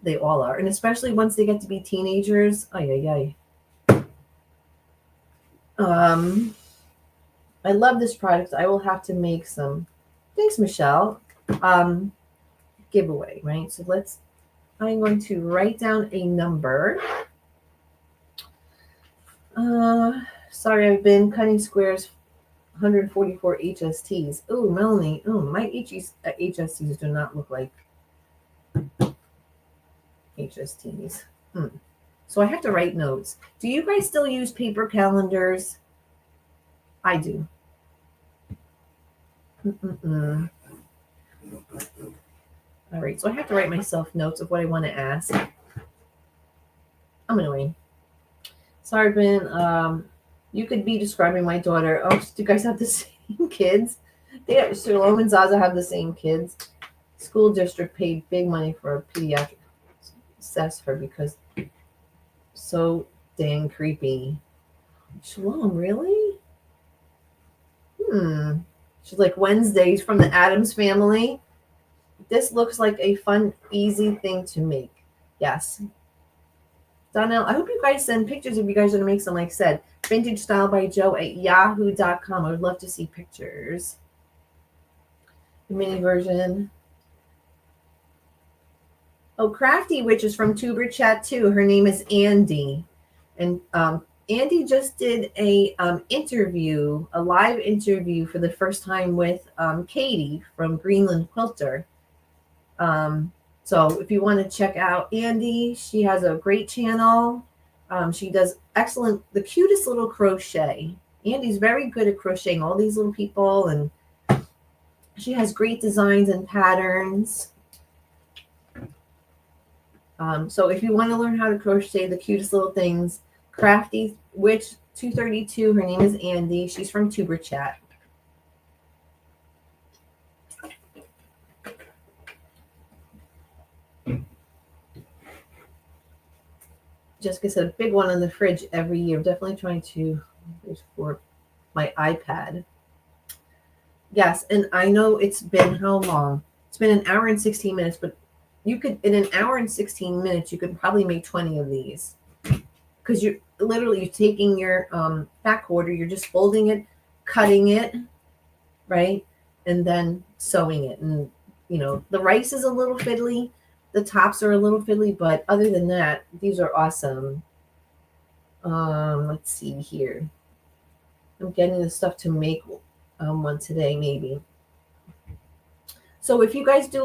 They all are, and especially once they get to be teenagers. Ay. I love this product. I will have to make some. Thanks, Michelle. Giveaway, right? So I'm going to write down a number. Sorry, I've been cutting squares. 144 HSTs. Oh, Melanie. Oh, my HSTs do not look like HSTs. So I have to write notes. Do you guys still use paper calendars? I do. All right, so I have to write myself notes of what I want to ask. I'm annoying. Sorry, Ben. You could be describing my daughter. Oh, do you guys have the same kids? Shalom and Zaza have the same kids. School district paid big money for a pediatric. access her because so dang creepy. Shalom, really? She's like Wednesdays from the Addams family. This looks like a fun, easy thing to make. Yes. Donnell, I hope you guys send pictures if you guys are going to make some, like I said. vintagestylebyjo@yahoo.com. I would love to see pictures. The mini version. Oh, Crafty Witch is from Tuber Chat too. Her name is Andy. And Andy just did a interview, a live interview for the first time with Katie from Greenland Quilter. So if you want to check out Andy, she has a great channel. She does the cutest little crochet. Andy's very good at crocheting all these little people, and she has great designs and patterns. So if you want to learn how to crochet the cutest little things, Crafty Witch 232, her name is Andy. She's from Tuber Chat. Jessica said, a big one on the fridge every year. Definitely trying to, for my iPad. Yes, and I know it's been how long? It's been an hour and 16 minutes, but you could, in an hour and 16 minutes, you could probably make 20 of these. Because you're taking your back quarter, you're just folding it, cutting it, right? And then sewing it. And, the rice is a little fiddly. The tops are a little fiddly, but other than that, these are awesome. Let's see here. I'm getting the stuff to make one today, maybe. So if you guys do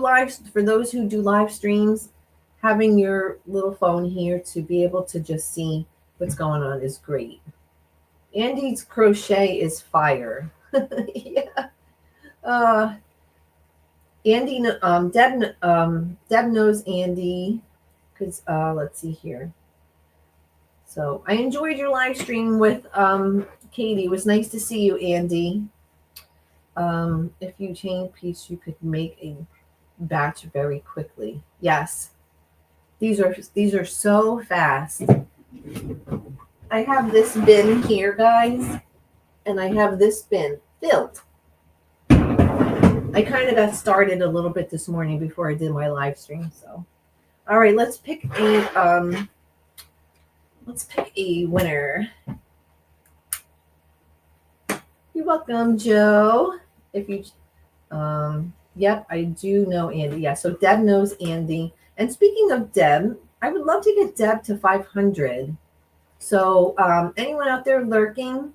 for those who do live streams, having your little phone here to be able to just see what's going on is great. Andy's crochet is fire. Yeah. Andy, Deb knows Andy because let's see here. So I enjoyed your live stream with Katie. It was nice to see you, Andy. If you chain piece, you could make a batch very quickly. Yes, these are so fast. I have this bin here, guys, and I have this bin filled. I kind of got started a little bit this morning before I did my live stream. So, all right, let's pick a winner. You're welcome, Joe. If you, yep, I do know Andy. Yeah, so Deb knows Andy. And speaking of Deb, I would love to get Deb to 500. So anyone out there lurking,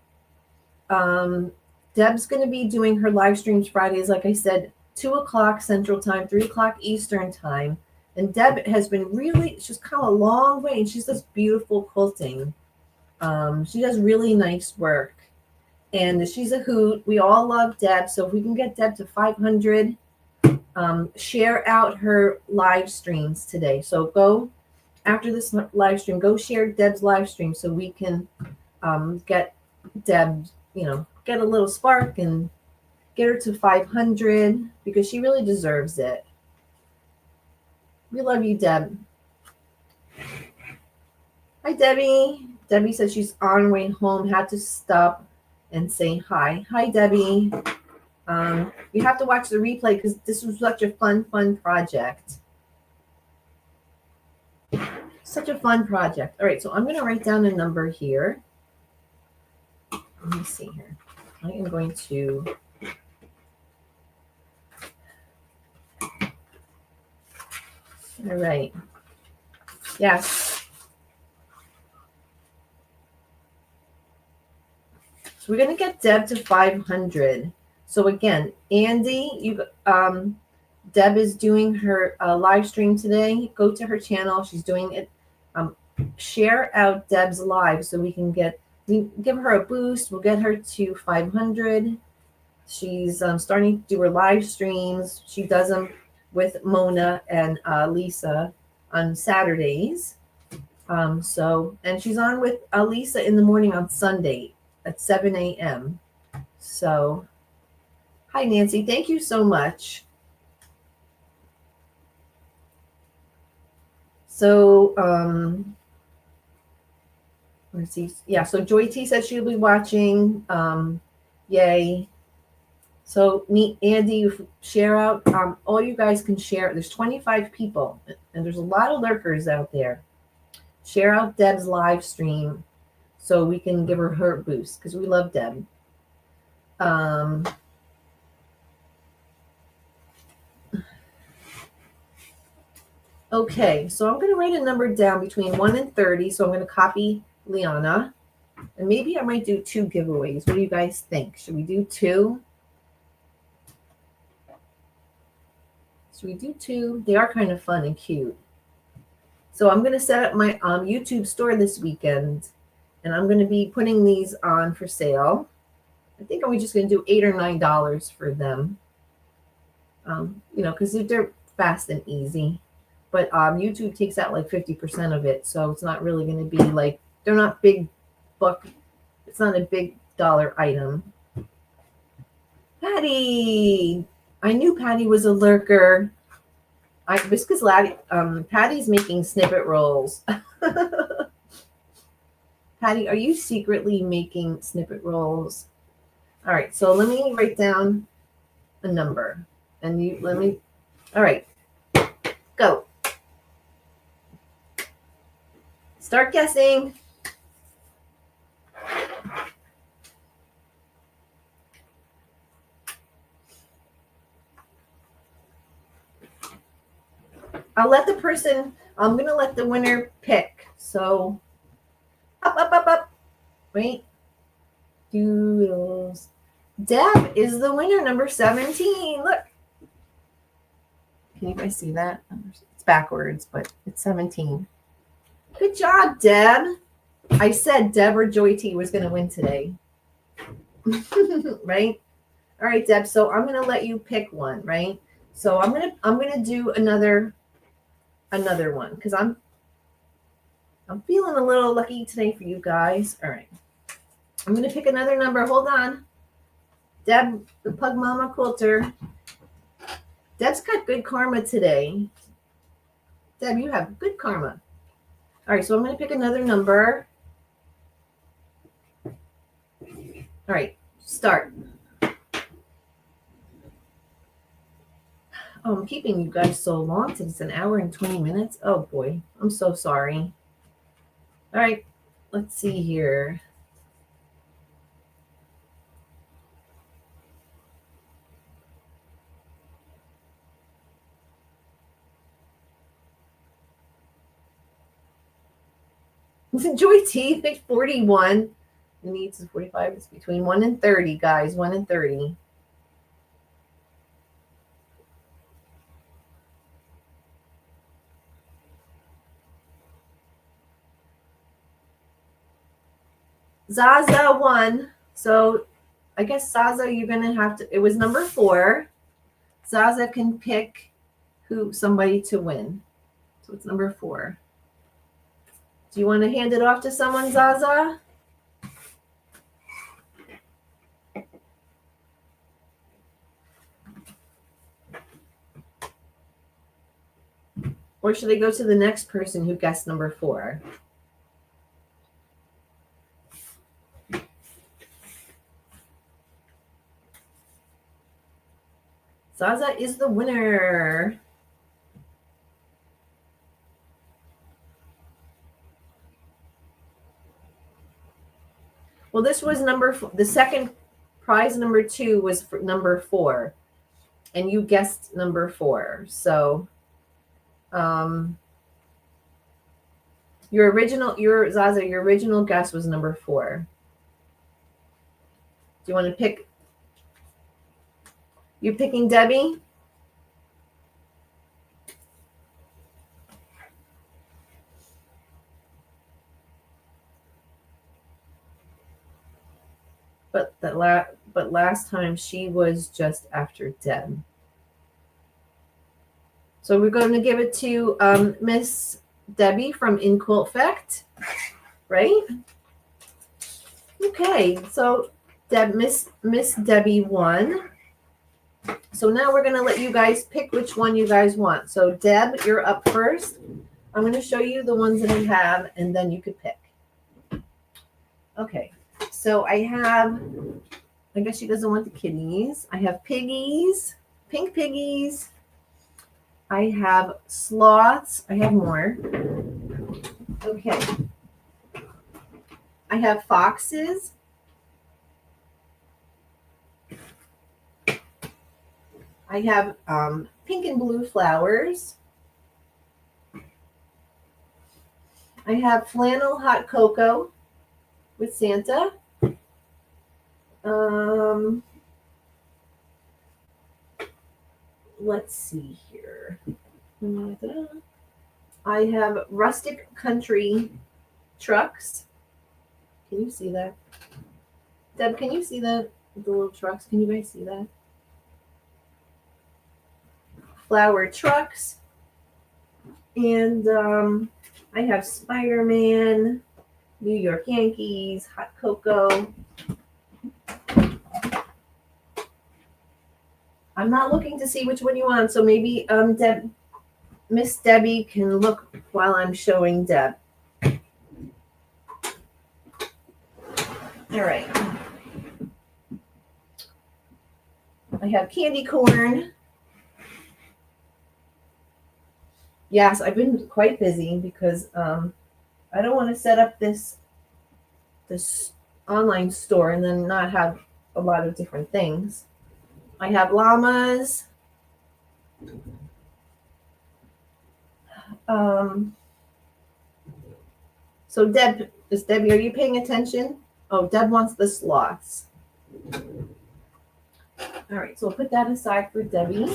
Deb's going to be doing her live streams Fridays, like I said, 2 o'clock Central Time, 3 o'clock Eastern Time. And Deb has been she's come a long way, and she's this beautiful quilting. She does really nice work. And she's a hoot. We all love Deb. So if we can get Deb to 500, share out her live streams today. So go, after this live stream, go share Deb's live stream so we can get Deb, get a little spark and get her to 500 because she really deserves it. We love you, Deb. Hi, Debbie. Debbie said she's on her way home, had to stop and say hi. Hi, Debbie. You have to watch the replay because this was such a fun project. Such a fun project. All right, so I'm going to write down a number here. Let me see here. I am going to... All right. Yes. So we're going to get Deb to 500. So again, Andy, Deb is doing her live stream today. Go to her channel. She's doing it. Share out Deb's live so we can give her a boost. We'll get her to 500. She's starting to do her live streams. She does them with Mona and Lisa on Saturdays. And she's on with Lisa in the morning on Sunday at 7 a.m. So, hi, Nancy. Thank you so much. So, let's see. Yeah, so Joy T said she'll be watching. Yay. So, Andy, share out. All you guys can share. There's 25 people, and there's a lot of lurkers out there. Share out Deb's live stream so we can give her a boost because we love Deb. Okay, so I'm going to write a number down between 1 and 30. So I'm going to copy Liana. And maybe I might do 2 giveaways. What do you guys think? Should we do 2? Should we do 2? They are kind of fun and cute. So I'm going to set up my YouTube store this weekend. And I'm going to be putting these on for sale. I think I'm just going to do $8 or $9 for them. Because they're fast and easy. But YouTube takes out like 50% of it. So it's not really going to be like, they're not big book. It's not a big dollar item. Patty. I knew Patty was a lurker. Because Patty's making snippet rolls. Patty, are you secretly making snippet rolls? All right. So let me write down a number. And you let me. All right. Go. Start guessing. I'm going to let the winner pick. So, up. Wait. Doodles. Deb is the winner, number 17. Look. Can you guys see that? It's backwards, but it's 17. Good job, Deb. I said Deb or Joy T was going to win today. Right? All right, Deb. So I'm going to let you pick one, right? So I'm going to do another one because I'm feeling a little lucky today for you guys. All right. I'm going to pick another number. Hold on. Deb, the Pug Mama Quilter. Deb's got good karma today. Deb, you have good karma. All right, so I'm going to pick another number. All right, start. Oh, I'm keeping you guys so long since it's an hour and 20 minutes. Oh, boy. I'm so sorry. All right, let's see here. Joy T, pick 41. The needs is 45. It's between 1 and 30, guys. 1 and 30. Zaza won. So I guess Zaza, you're going to have to. It was number 4. Zaza can pick somebody to win. So it's number 4. Do you want to hand it off to someone, Zaza? Or should I go to the next person who guessed number 4? Zaza is the winner. Well, this was the second prize, number 2, was for number 4. And you guessed number 4. So your original guess was number 4. Do you want to pick? You picking Debbie? But last time she was just after Deb. So we're going to give it to Miss Debbie from In Cool Effect, right? Okay, so Miss Debbie won. So now we're going to let you guys pick which one you guys want. So Deb, you're up first. I'm going to show you the ones that I have, and then you could pick. Okay, so I guess she doesn't want the kitties. I have piggies, pink piggies. I have sloths. I have more. Okay. I have foxes. I have pink and blue flowers. I have flannel hot cocoa with Santa. Let's see here. I have rustic country trucks. Can you see that? Deb, can you see that? The little trucks. Can you guys see that? Flower trucks. And I have Spider-Man, New York Yankees, hot cocoa. I'm not looking to see which one you want, so maybe Miss Debbie can look while I'm showing Deb. All right. I have candy corn. Yes, I've been quite busy because I don't want to set up this online store and then not have a lot of different things. I have llamas. So Debbie, are you paying attention? Oh, Deb wants the sloths. All right, so we'll put that aside for Debbie.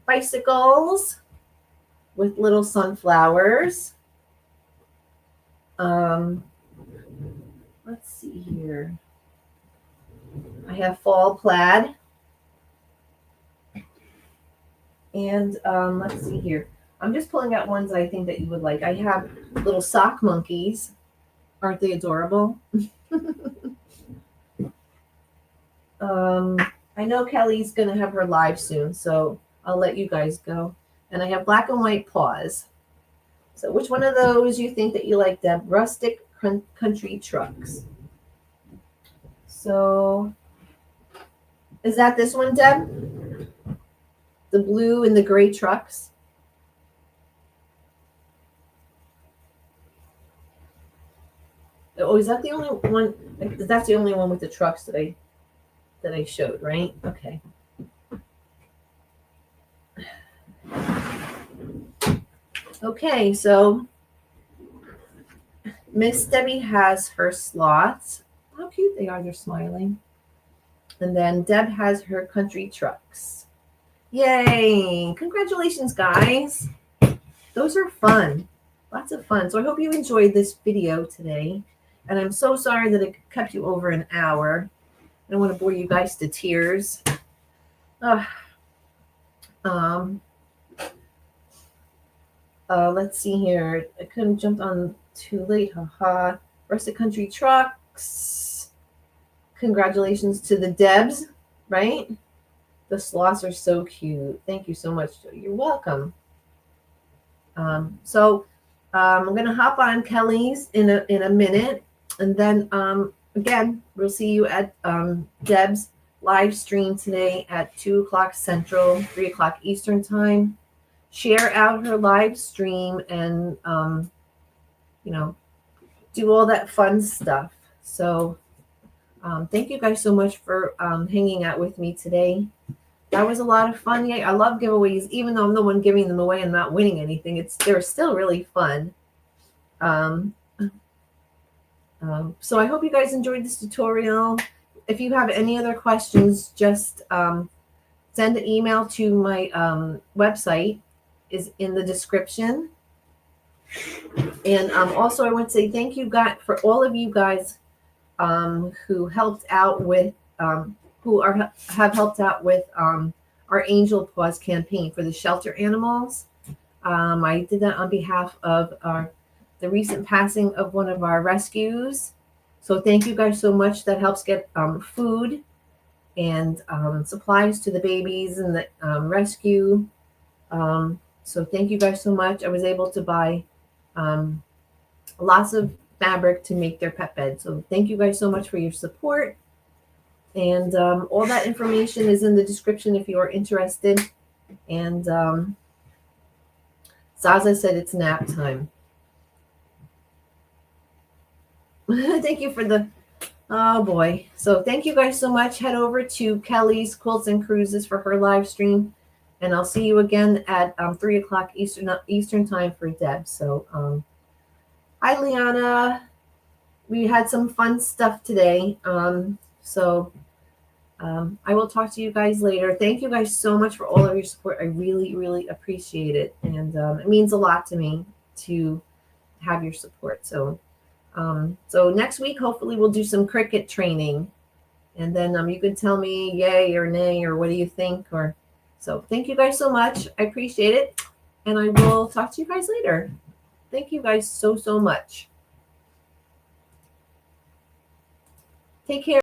Bicycles with little sunflowers. Let's see here. I have fall plaid. And let's see here. I'm just pulling out ones I think that you would like. I have little sock monkeys. Aren't they adorable? I know Kelly's going to have her live soon, so I'll let you guys go. And I have black and white paws. So which one of those you think that you like, Deb? Rustic country trucks. So is that this one, Deb? The blue and the gray trucks? Oh, is that the only one? That's the only one with the trucks that I showed, right? Okay. Okay, so Miss Debbie has her sloths. How cute they are, they're smiling. And then Deb has her country trucks. Yay! Congratulations, guys. Those are fun. Lots of fun. So I hope you enjoyed this video today. And I'm so sorry that it kept you over an hour. I don't want to bore you guys to tears. Let's see here. I couldn't jump on too late. Haha. Rustic country trucks. Congratulations to the Debs, right? The sloths are so cute. Thank you so much. You're welcome. So I'm going to hop on Kelly's in a minute. And then, again, we'll see you at Deb's live stream today at 2 o'clock Central, 3 o'clock Eastern time. Share out her live stream and, do all that fun stuff. So thank you guys so much for hanging out with me today. That was a lot of fun. Yeah, I love giveaways. Even though I'm the one giving them away and not winning anything, they're still really fun. So I hope you guys enjoyed this tutorial. If you have any other questions, just send an email to my website. Is in the description. And also I want to say thank you guys for all of you guys who helped out with have helped out with our Angel Paws campaign for the shelter animals. I did that on behalf of the recent passing of one of our rescues. So thank you guys so much. That helps get food and supplies to the babies and the rescue. So thank you guys so much. I was able to buy lots of fabric to make their pet bed. So thank you guys so much for your support. And all that information is in the description if you are interested. And Zaza said it's nap time. Thank you for the, oh boy. So thank you guys so much. Head over to Kelly's Quilts and Cruises for her live stream. And I'll see you again at 3 o'clock Eastern time for Deb. So hi, Liana. We had some fun stuff today. I will talk to you guys later. Thank you guys so much for all of your support. I really, really appreciate it. And it means a lot to me to have your support. So next week, hopefully we'll do some cricket training. And then you can tell me yay or nay or what do you think. So thank you guys so much. I appreciate it. And I will talk to you guys later. Thank you guys so, so much. Take care.